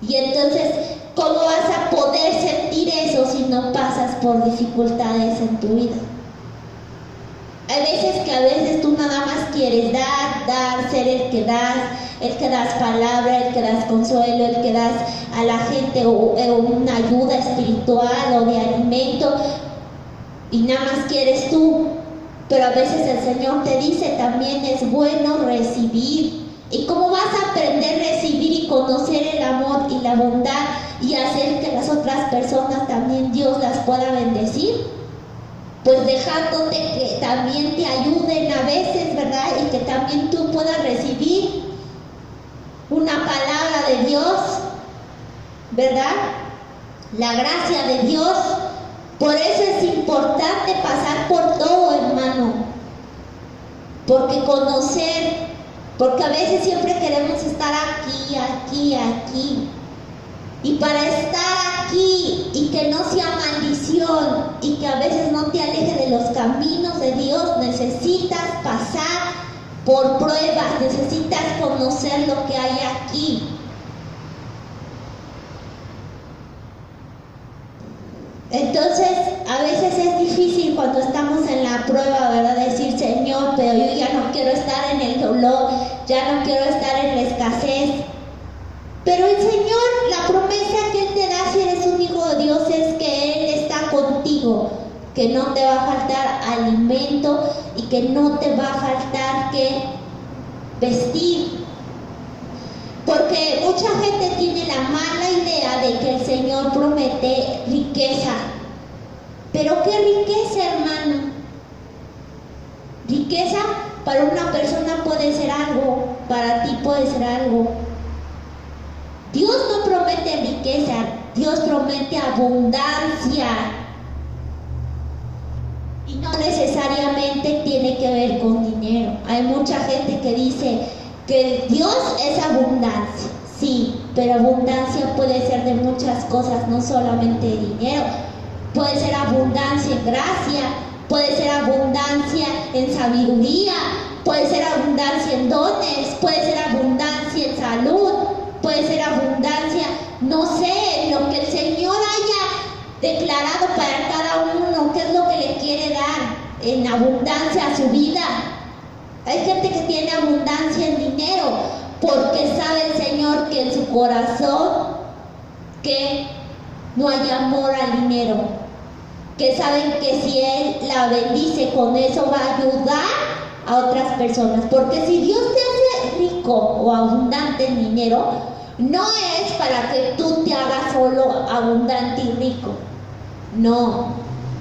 Y entonces, ¿cómo vas a poder sentir eso si no pasas por dificultades en tu vida? Hay veces que a veces tú nada más quieres dar, ser el que das palabra, el que das consuelo, el que das a la gente una ayuda espiritual o de alimento, y nada más quieres tú. Pero a veces el Señor te dice, también es bueno recibir. ¿Y cómo vas a aprender a recibir y conocer el amor y la bondad y hacer que las otras personas también Dios las pueda bendecir? pues dejándote que también te ayuden a veces, ¿verdad? Y que también tú puedas recibir una palabra de Dios, ¿verdad? La gracia de Dios. Por eso es importante pasar por todo, hermano. Porque porque a veces siempre queremos estar aquí. Y para estar aquí y que no sea maldición y que a veces no te aleje de los caminos de Dios, necesitas pasar por pruebas, necesitas conocer lo que hay aquí. Entonces, a veces es difícil cuando estamos en la prueba, ¿verdad? Decir, Señor, pero yo ya no quiero estar en el dolor, ya no quiero estar en la escasez. Pero el Señor, la promesa que Él te da si eres un hijo de Dios es que Él está contigo, que no te va a faltar alimento y que no te va a faltar que vestir. Porque mucha gente tiene la mala idea de que el Señor promete riqueza. Pero ¿qué riqueza, hermano? Riqueza para una persona puede ser algo, para ti puede ser algo. Dios no promete riqueza, Dios promete abundancia. Y no necesariamente tiene que ver con dinero. Hay mucha gente que dice que Dios es abundancia. Sí, pero abundancia puede ser de muchas cosas, no solamente de dinero. Puede ser abundancia en gracia, puede ser abundancia en sabiduría, puede ser abundancia en dones, puede ser abundancia en salud, puede ser abundancia, no sé, en lo que el Señor haya declarado para cada uno, qué es lo que le quiere dar en abundancia a su vida. Hay gente que tiene abundancia en dinero porque sabe el Señor que en su corazón que no hay amor al dinero, que saben que si Él la bendice con eso va a ayudar a otras personas. Porque si Dios te hace rico o abundante en dinero, no es para que tú te hagas solo abundante y rico, no,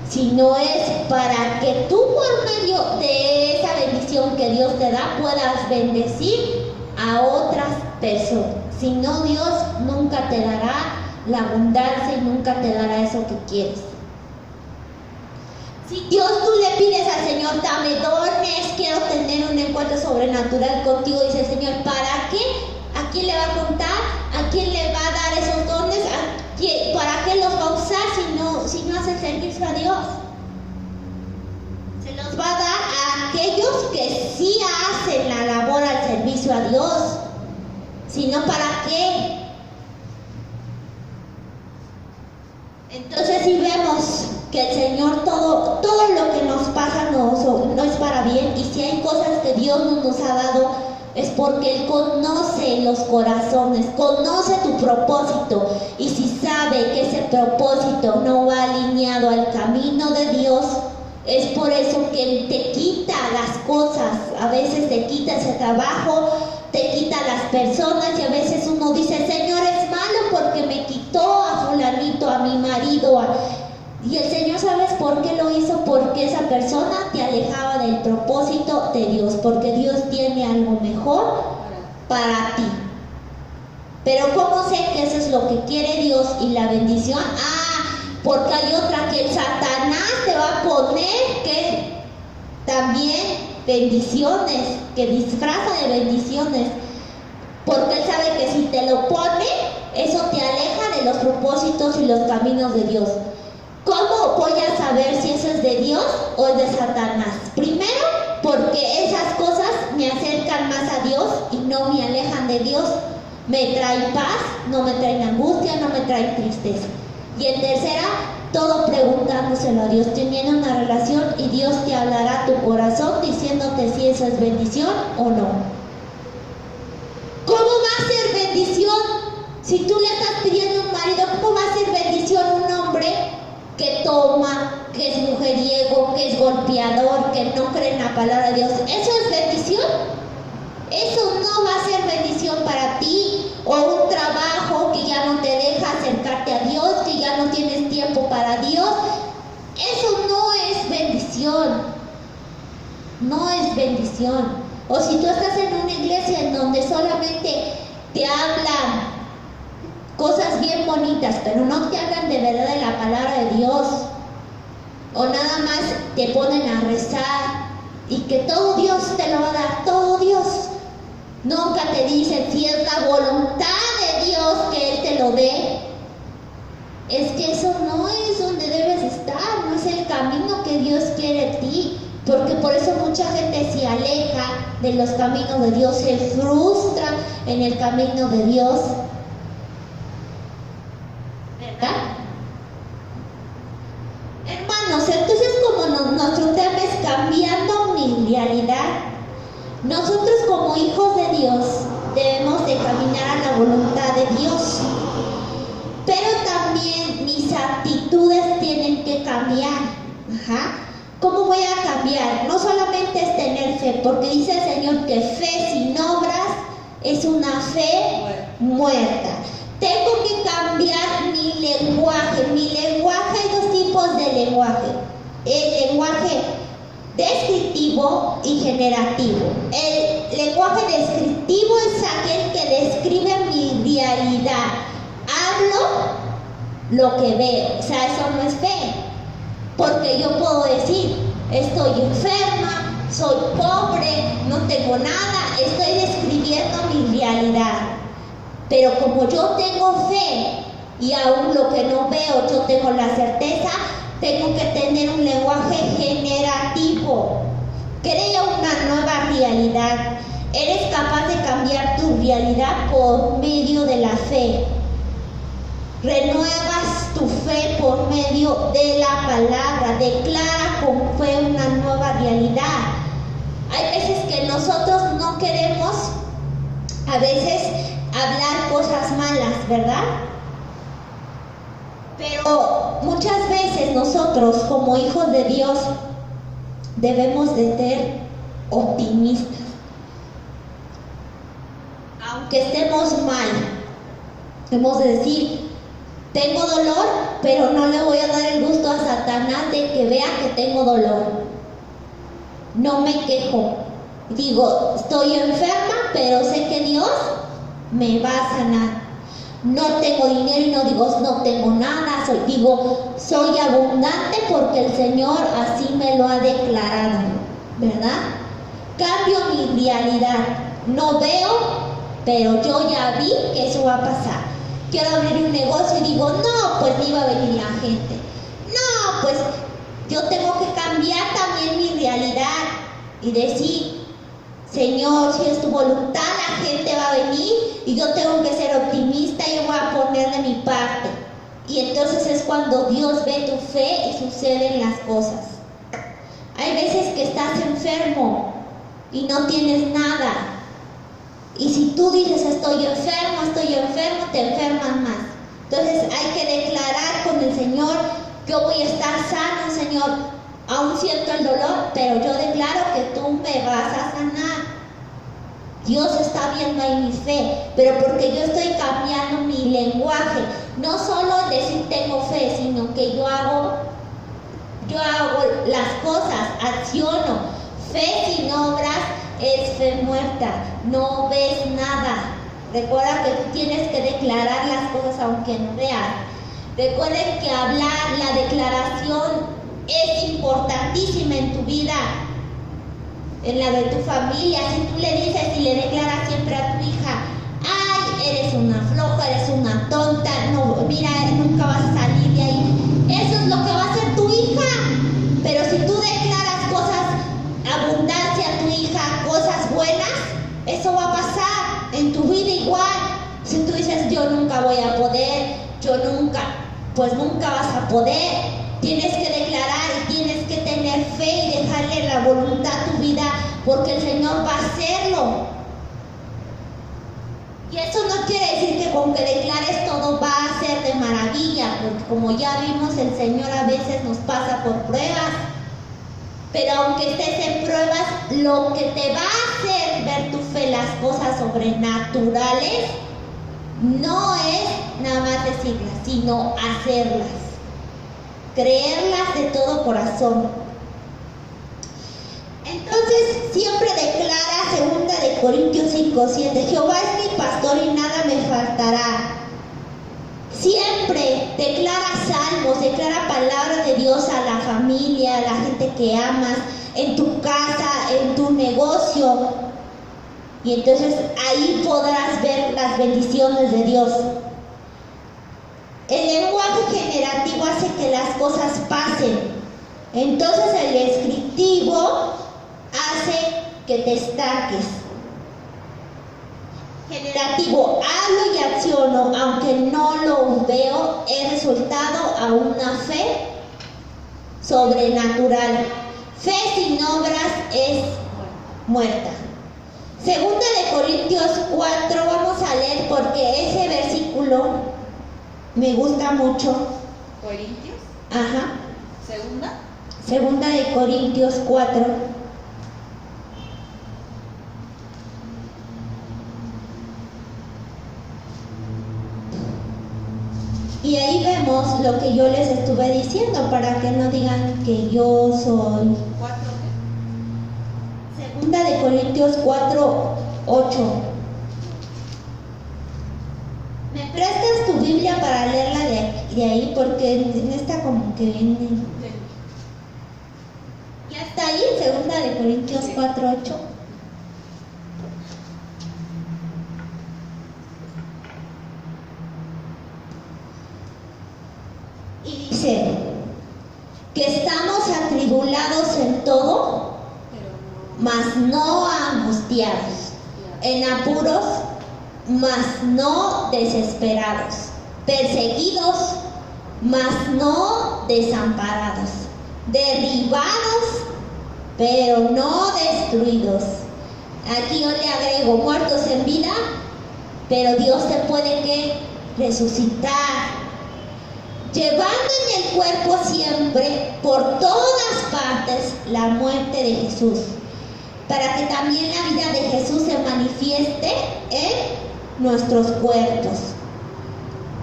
sino es para que tú por medio de esa bendición que Dios te da puedas bendecir a otras personas. Si no, Dios nunca te dará la abundancia y nunca te dará eso que quieres. Si Dios tú le pides al Señor, dame dones, quiero tener un encuentro sobrenatural contigo, dice el Señor, ¿para qué? ¿A quién le va a contar? ¿A quién le va a dar esos dones? ¿Para qué los va a usar si no hace servicio a Dios? Se los va a dar a aquellos que sí hacen la labor al servicio a Dios. Si no, ¿para qué? Entonces si vemos que el Señor todo lo que nos pasa no es para bien, y si hay cosas que Dios no nos ha dado es porque Él conoce los corazones, conoce tu propósito, y si sabe que ese propósito no va alineado al camino de Dios, es por eso que Él te quita las cosas. A veces te quita ese trabajo, te quita las personas, y a veces uno dice, Señor, es malo porque me quitó a fulanito, a mi marido, y el Señor, ¿sabes por qué lo hizo? Porque esa persona te alejaba del propósito de Dios, porque Dios tiene algo mejor para ti. Pero ¿cómo sé que eso es lo que quiere Dios y la bendición? Porque hay otra que el Satanás te va a poner, que también bendiciones, que disfraza de bendiciones, porque Él sabe que si te lo pone, eso te aleja de los propósitos y los caminos de Dios. ¿Cómo voy a saber si eso es de Dios o es de Satanás? Primero, porque esas cosas me acercan más a Dios y no me alejan de Dios. Me traen paz, no me traen angustia, no me traen tristeza. Y en tercera, todo preguntándoselo a Dios, teniendo una relación, y Dios te hablará a tu corazón diciéndote si eso es bendición o no. ¿Cómo va a ser bendición? Si tú le estás pidiendo un marido, ¿cómo va a ser bendición un hombre que toma, que es mujeriego, que es golpeador, que no cree en la palabra de Dios? ¿Eso es bendición? Eso no va a ser bendición para ti. O un trabajo que ya no te deja acercarte a Dios, que ya no tienes tiempo para Dios. Eso no es bendición. maldición, no es bendición. O si tú estás en una iglesia en donde solamente te hablan cosas bien bonitas, pero no te hablan de verdad de la palabra de Dios, o nada más te ponen a rezar y que todo Dios te lo va a dar, todo Dios. Nunca te dicen si es la voluntad de Dios que Él te lo dé. Es que eso no es donde debes estar, no es el camino que Dios quiere de ti, porque por eso mucha gente se aleja de los caminos de Dios, se frustra en el camino de Dios, ¿verdad? Hermanos, entonces como nuestro tema es cambiando mi realidad, nosotros como hijos de Dios debemos de caminar a la voluntad de Dios, pero también mis actitudes tienen que cambiar. ¿Cómo voy a cambiar? No solamente es tener fe, porque dice el Señor que fe sin obras es una fe muerta. Tengo que cambiar mi lenguaje. Mi lenguaje, hay dos tipos de lenguaje. El lenguaje descriptivo y generativo. El lenguaje descriptivo es aquel que describe mi realidad. Hablo lo que veo. O sea, eso no es fe. Porque yo puedo decir, estoy enferma, soy pobre, no tengo nada, estoy describiendo mi realidad. Pero como yo tengo fe y aún lo que no veo yo tengo la certeza, tengo que tener un lenguaje generativo. Crea una nueva realidad. Eres capaz de cambiar tu realidad por medio de la fe. Renuevas tu fe por medio de la palabra. Declara con fe una nueva realidad. Hay veces que nosotros no queremos a veces hablar cosas malas, ¿verdad? Pero muchas veces nosotros como hijos de Dios debemos de ser optimistas. Aunque estemos mal, debemos de decir, tengo dolor, pero no le voy a dar el gusto a Satanás de que vea que tengo dolor. No me quejo. Digo, estoy enferma, pero sé que Dios me va a sanar. No tengo dinero y no digo, no tengo nada. Digo, soy abundante porque el Señor así me lo ha declarado, ¿verdad? Cambio mi realidad. No veo, pero yo ya vi que eso va a pasar. Quiero abrir un negocio y digo, no, pues ni va a venir la gente. No, pues yo tengo que cambiar también mi realidad y decir, Señor, si es tu voluntad, la gente va a venir y yo tengo que ser optimista y yo voy a poner de mi parte. Y entonces es cuando Dios ve tu fe y suceden las cosas. Hay veces que estás enfermo y no tienes nada. Y si tú dices estoy enfermo, te enfermas más. Entonces hay que declarar con el Señor, yo voy a estar sano, Señor. Aún siento el dolor, pero yo declaro que tú me vas a sanar. Dios está viendo ahí mi fe, pero porque yo estoy cambiando mi lenguaje. No solo decir tengo fe, sino que yo hago las cosas, acciono. Fe sin obras es fe muerta, no ves nada. Recuerda que tú tienes que declarar las cosas aunque no veas. Recuerden que hablar, la declaración es importantísima en tu vida, en la de tu familia. Si tú le dices y le declaras siempre a tu hija, ay, eres una floja, eres una tonta, no, mira, nunca vas a salir de ahí. Eso es lo que va a hacer tu hija. Pero si tú declaras cosas, abundancia a tu hija, cosas buenas, eso va a pasar en tu vida igual. Si tú dices, yo nunca voy a poder, pues nunca vas a poder. Tienes que declarar y tienes que tener fe y dejarle la voluntad a tu vida, porque el Señor va a hacerlo. Y eso no quiere decir que con que declares todo va a ser de maravilla, porque como ya vimos, el Señor a veces nos pasa por pruebas. Pero aunque estés en pruebas, lo que te va a hacer ver tu fe, las cosas sobrenaturales, no es nada más decirlas, sino hacerlas. Creerlas de todo corazón. Entonces siempre declara 2 de Corintios 5:7, Jehová es mi pastor y nada me faltará. Siempre declara salmos, declara palabra de Dios a la familia, a la gente que amas, en tu casa, en tu negocio. Y entonces ahí podrás ver las bendiciones de Dios. El lenguaje generativo hace que las cosas pasen. Entonces el descriptivo hace que te estanques. Generativo, hablo y acciono, aunque no lo veo, he resultado a una fe sobrenatural. Fe sin obras es muerta. 2 de Corintios 4, vamos a leer porque ese versículo me gusta mucho. ¿Corintios? Ajá. ¿Segunda? 2 de Corintios 4. Y ahí vemos lo que yo les estuve diciendo para que no digan que yo soy. 4. 2 de Corintios 4, 8. ¿Me prestas tu Biblia para leerla de ahí? Porque en esta como que viene. ¿Ya está ahí? 2 de Corintios 4, 8. Y dice que estamos atribulados en todo, mas no angustiados, en apuros, mas no desesperados, perseguidos, mas no desamparados, derribados, pero no destruidos. Aquí yo le agrego muertos en vida, pero Dios te puede que resucitar, llevando en el cuerpo siempre por todas partes la muerte de Jesús, para que también la vida de Jesús se manifieste en nuestros cuerpos.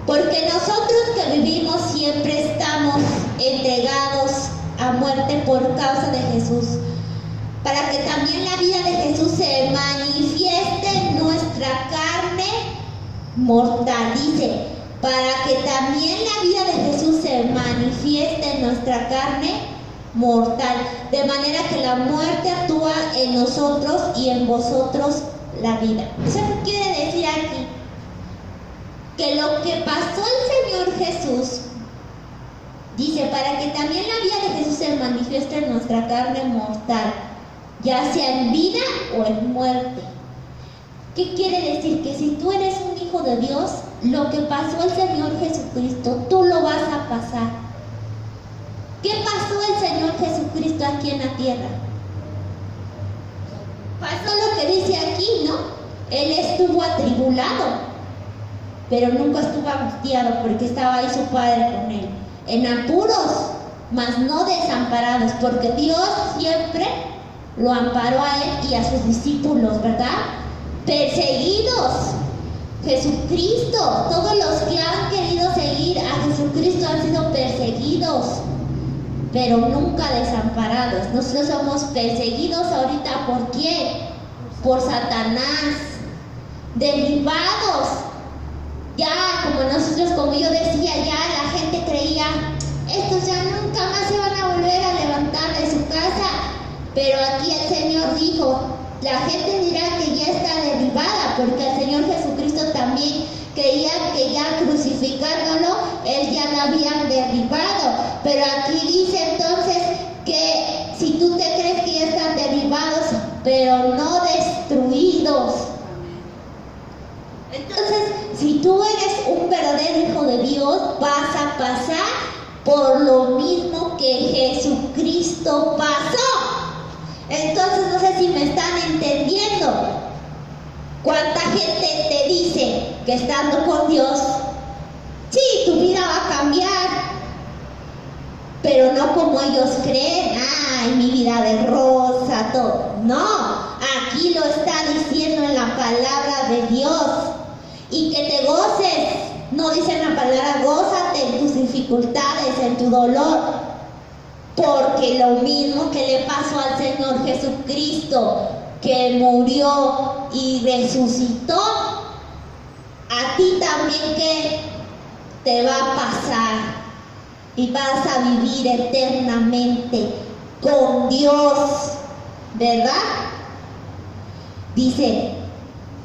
Porque nosotros que vivimos siempre estamos entregados a muerte por causa de Jesús, para que también la vida de Jesús se manifieste en nuestra carne mortal. Dice, para que también la vida de Jesús se manifieste en nuestra carne mortal, de manera que la muerte actúa en nosotros y en vosotros la vida. ¿Eso qué quiere decir aquí? Que lo que pasó el Señor Jesús, dice, para que también la vida de Jesús se manifieste en nuestra carne mortal, ya sea en vida o en muerte. ¿Qué quiere decir? Que si tú eres un hijo de Dios, lo que pasó el Señor Jesucristo, tú lo vas a pasar. ¿Qué pasó el Señor Jesucristo aquí en la tierra? Pasó lo que dice aquí, ¿no? Él estuvo atribulado, pero nunca estuvo angustiado porque estaba ahí su Padre con él. En apuros, mas no desamparados, porque Dios siempre lo amparó a él y a sus discípulos, ¿verdad? Perseguidos. Jesucristo, todos los que han querido seguir a Jesucristo han sido perseguidos, pero nunca desamparados. Nosotros somos perseguidos ahorita, ¿por quién? Por Satanás, derribados. Ya, como yo decía, ya la gente creía, estos ya nunca más se van a volver a levantar de su casa. Pero aquí el Señor dijo, la gente dirá que ya está derribada, porque el Señor Jesucristo también creía que ya crucificándolo, Él ya lo habían derribado. Pero aquí dice entonces que si tú te crees que ya están derribados, pero no destruidos. Entonces, si tú eres un verdadero hijo de Dios, vas a pasar por lo mismo que Jesucristo pasó. Entonces, no sé si me están entendiendo. ¿Cuánta gente te dice que estando con Dios, sí, tu vida va a cambiar, pero no como ellos creen? Ay, mi vida de rosa, todo. No, aquí lo está diciendo en la palabra de Dios. Y que te goces. No dice en la palabra, gózate en tus dificultades, en tu dolor. porque lo mismo que le pasó al Señor Jesucristo, que murió y resucitó, a ti también que te va a pasar y vas a vivir eternamente con Dios, ¿verdad? Dice,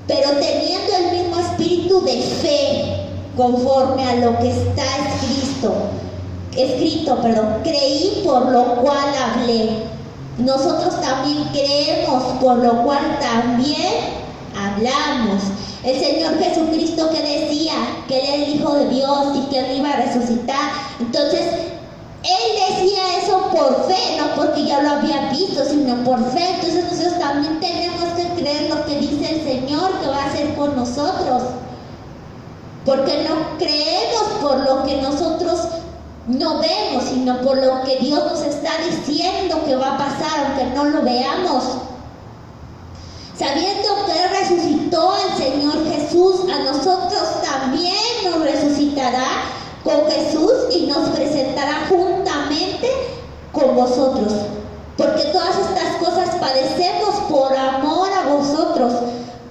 pero teniendo el mismo espíritu de fe, conforme a lo que está escrito, creí por lo cual hablé. Nosotros también creemos, por lo cual también hablamos. El Señor Jesucristo que decía que Él era el Hijo de Dios y que Él iba a resucitar, entonces Él decía eso por fe, no porque ya lo había visto, sino por fe. Entonces nosotros también tenemos que creer lo que dice el Señor que va a hacer con nosotros, porque no creemos por lo que nosotros no vemos, sino por lo que Dios nos está diciendo que va a pasar, aunque no lo veamos. Sabiendo que Él resucitó al Señor Jesús, a nosotros también nos resucitará con Jesús y nos presentará juntamente con vosotros. Porque todas estas cosas padecemos por amor a vosotros,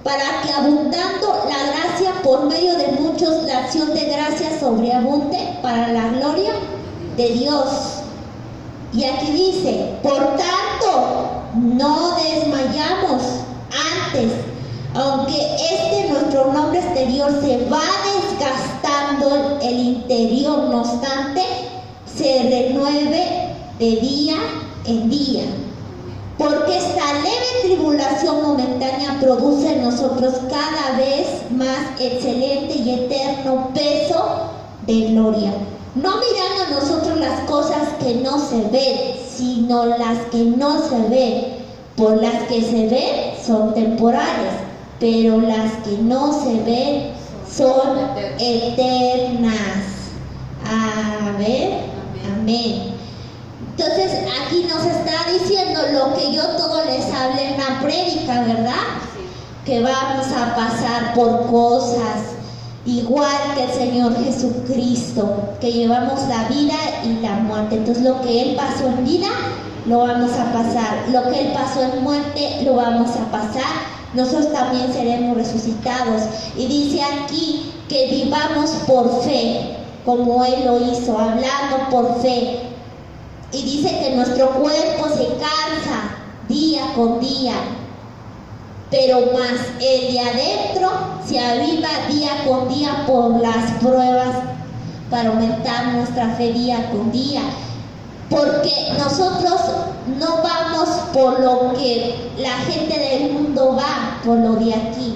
para que abundando la gracia por medio de muchos, la acción de gracia sobreabunde para la gloria de Dios. Y aquí dice, por tanto, no desmayamos. Antes, aunque nuestro nombre exterior se va desgastando, el interior, no obstante, se renueve de día en día. Porque esta leve tribulación momentánea produce en nosotros cada vez más excelente y eterno peso de gloria. No mirando a nosotros las cosas que no se ven, sino las que no se ven. Por las que se ven son temporales, pero las que no se ven son eternas. Amén. Entonces aquí nos está diciendo lo que yo todo les hablé en la prédica, ¿verdad? Que vamos a pasar por cosas igual que el Señor Jesucristo, que llevamos la vida y la muerte. Entonces lo que Él pasó en vida, lo vamos a pasar. Lo que Él pasó en muerte, lo vamos a pasar. Nosotros también seremos resucitados. Y dice aquí que vivamos por fe, como Él lo hizo, hablando por fe. Y dice que nuestro cuerpo se cansa día con día, pero más el de adentro se aviva día con día por las pruebas, para aumentar nuestra fe día con día. Porque nosotros no vamos por lo que la gente del mundo va, por lo de aquí,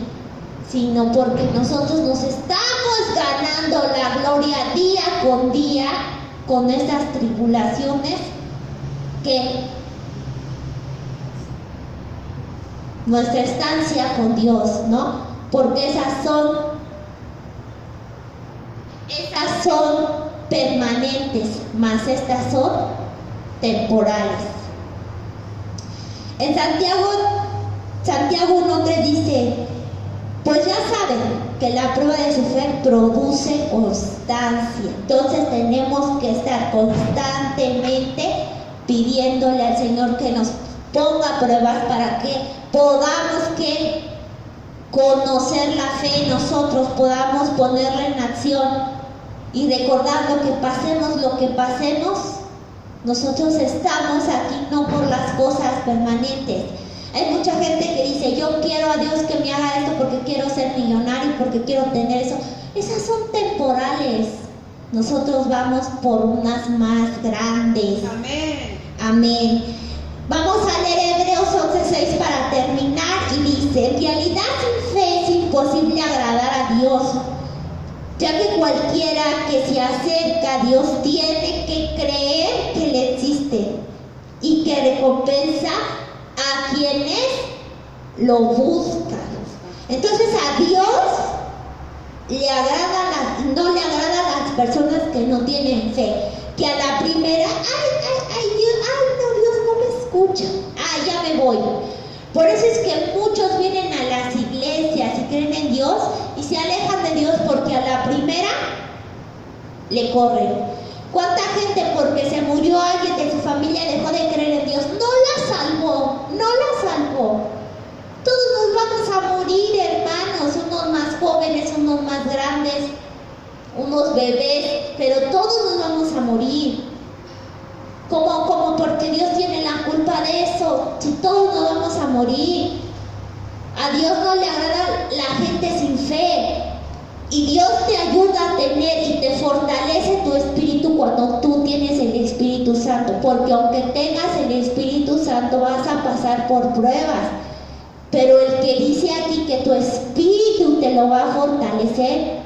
sino porque nosotros nos estamos ganando la gloria día con día con estas tribulaciones que nuestra estancia con Dios, ¿no? Porque esas son permanentes, más estas son temporales. En Santiago 1:3 dice, pues ya saben que la prueba de su fe produce constancia. Entonces tenemos que estar constantemente pidiéndole al Señor que nos ponga pruebas para que podamos conocer la fe, nosotros podamos ponerla en acción. Y recordando que pasemos lo que pasemos, nosotros estamos aquí no por las cosas permanentes. Hay mucha gente que dice, yo quiero a Dios que me haga esto porque quiero ser millonario, porque quiero tener eso. Esas son temporales. Nosotros vamos por unas más grandes. Amén. Vamos a leer Hebreos 11:6 para terminar. Y dice, en realidad sin fe es imposible agradar a Dios, ya que cualquiera que se acerca a Dios tiene que creer que Él existe y que recompensa a quienes lo buscan. Entonces a Dios no le agrada a las personas que no tienen fe, que a la primera, Dios no me escucha, ya me voy. Por eso es que muchos vienen a las iglesias y creen en Dios y se alejan de Dios porque a la primera le corren. ¿Cuánta gente porque se murió alguien de su familia como porque Dios tiene la culpa de eso, si todos nos vamos a morir. A Dios no le agrada la gente sin fe. Y Dios te ayuda a tener y te fortalece tu espíritu cuando tú tienes el Espíritu Santo. Porque aunque tengas el Espíritu Santo vas a pasar por pruebas. Pero el que dice aquí que tu espíritu te lo va a fortalecer,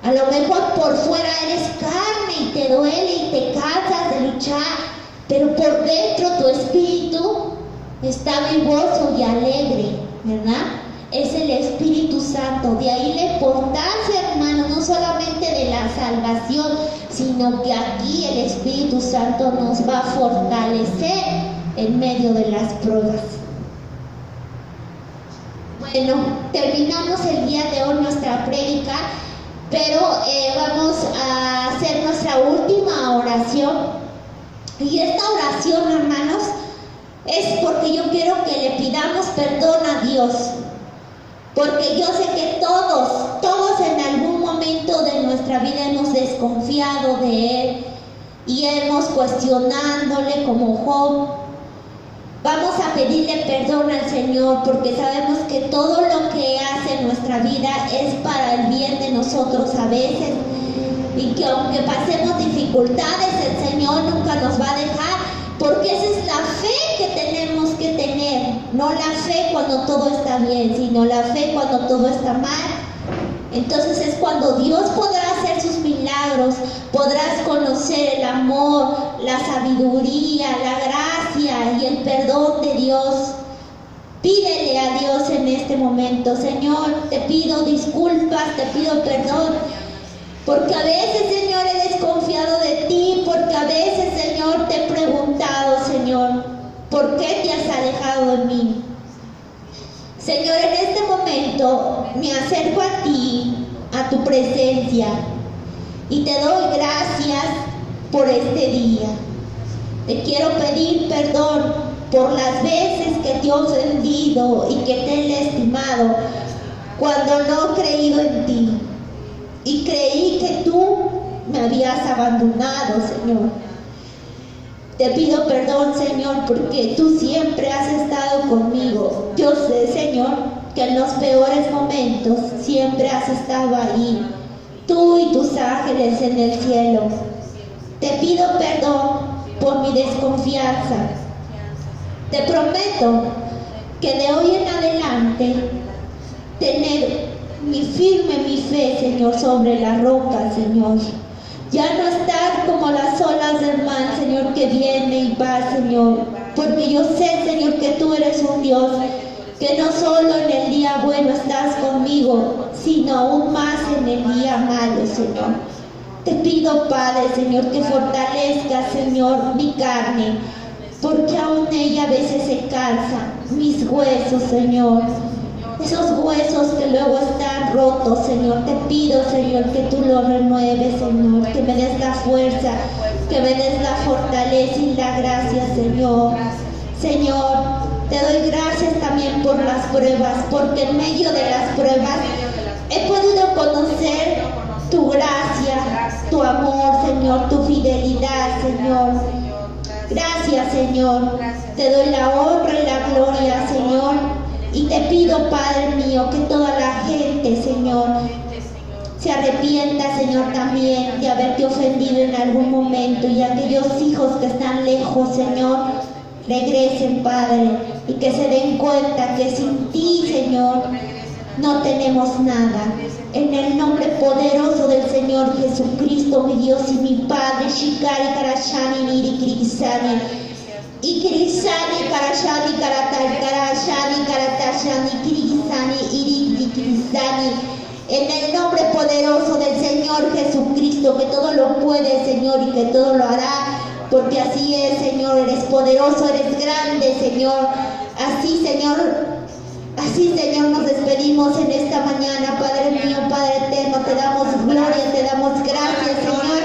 a lo mejor por fuera eres carne y te duele y te cansas de luchar, pero por dentro tu espíritu está vivoso y alegre, ¿verdad? Es el Espíritu Santo. De ahí la importancia, hermano, no solamente de la salvación, sino que aquí el Espíritu Santo nos va a fortalecer en medio de las pruebas. Bueno, terminamos el día de hoy nuestra prédica, pero vamos a hacer nuestra última oración. Y esta oración, hermanos, es porque yo quiero que le pidamos perdón a Dios. Porque yo sé que todos en algún momento de nuestra vida hemos desconfiado de Él y hemos cuestionándole como Job. Vamos a pedirle perdón al Señor porque sabemos que todo lo que hace en nuestra vida es para el bien de nosotros a veces. Y que aunque pasemos dificultades, el Señor nunca nos va a dejar. Porque esa es la fe que tenemos que tener, no la fe cuando todo está bien, sino la fe cuando todo está mal. Entonces es cuando Dios podrá hacer sus milagros, podrás conocer el amor, la sabiduría, la gracia y el perdón de Dios. Pídele a Dios en este momento: Señor, te pido disculpas, te pido perdón. Porque a veces, Señor, he desconfiado de ti, porque a veces, Señor, te he preguntado, Señor, ¿por qué te has alejado de mí? Señor, en este momento me acerco a ti, a tu presencia, y te doy gracias por este día. Te quiero pedir perdón por las veces que te he ofendido y que te he lastimado cuando no he creído en ti. Y creí que tú me habías abandonado, Señor. Te pido perdón, Señor, porque tú siempre has estado conmigo. Yo sé, Señor, que en los peores momentos siempre has estado ahí. Tú y tus ángeles en el cielo. Te pido perdón por mi desconfianza. Te prometo que de hoy en adelante tener mi fe, Señor, sobre la roca, Señor. Ya no estar como las olas del mar, Señor, que viene y va, Señor. Porque yo sé, Señor, que tú eres un Dios que no solo en el día bueno estás conmigo, sino aún más en el día malo, Señor. Te pido, Padre, Señor, que fortalezca, Señor, mi carne, porque aún ella a veces se cansa, mis huesos, Señor. Esos huesos que luego están rotos, Señor, te pido, Señor, que tú los renueves, Señor, que me des la fuerza, que me des la fortaleza y la gracia, Señor. Señor, te doy gracias también por las pruebas, porque en medio de las pruebas he podido conocer tu gracia, tu amor, Señor, tu fidelidad, Señor. Gracias, Señor. Te doy la honra y la gloria, Señor. Y te pido, Padre mío, que toda la gente, Señor, se arrepienta, Señor, también de haberte ofendido en algún momento, y aquellos hijos que están lejos, Señor, regresen, Padre, y que se den cuenta que sin ti, Señor, no tenemos nada. En el nombre poderoso del Señor Jesucristo, mi Dios y mi Padre, Shikari Karashani Niri Kirikisani, Ikirisani Karashani Karatai Karashani Karatashani Kirikisani Irikisani. En el nombre poderoso del Señor Jesucristo, que todo lo puede, Señor, y que todo lo hará, porque así es, Señor. Eres poderoso, eres grande, Señor. Así, Señor, nos despedimos en esta mañana, Padre mío, Padre eterno. Te damos gloria, te damos gracias, Señor.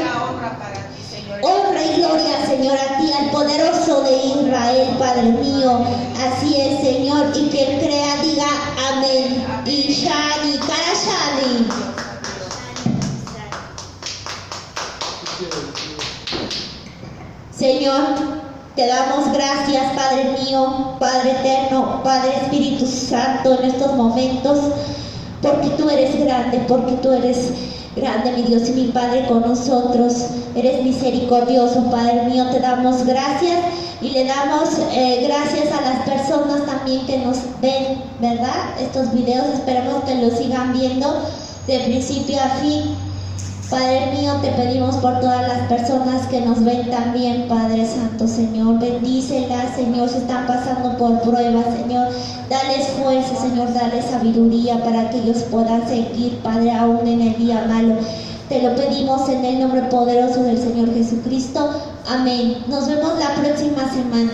Honra y gloria, Señor, a ti, al poderoso de Israel, Padre mío. Así es, Señor. Y quien crea diga amén. Y Shani, Karashani. Señor. Señor, te damos gracias, Padre mío, Padre eterno, Padre Espíritu Santo, en estos momentos, porque tú eres grande, mi Dios y mi Padre, con nosotros. Eres misericordioso, Padre mío. Te damos gracias y le damos gracias a las personas también que nos ven, ¿verdad? Estos videos, esperemos que los sigan viendo de principio a fin. Padre mío, te pedimos por todas las personas que nos ven también, Padre Santo, Señor. Bendícelas, Señor, si están pasando por pruebas, Señor. Dales fuerza, Señor, dales sabiduría para que ellos puedan seguir, Padre, aún en el día malo. Te lo pedimos en el nombre poderoso del Señor Jesucristo. Amén. Nos vemos la próxima semana.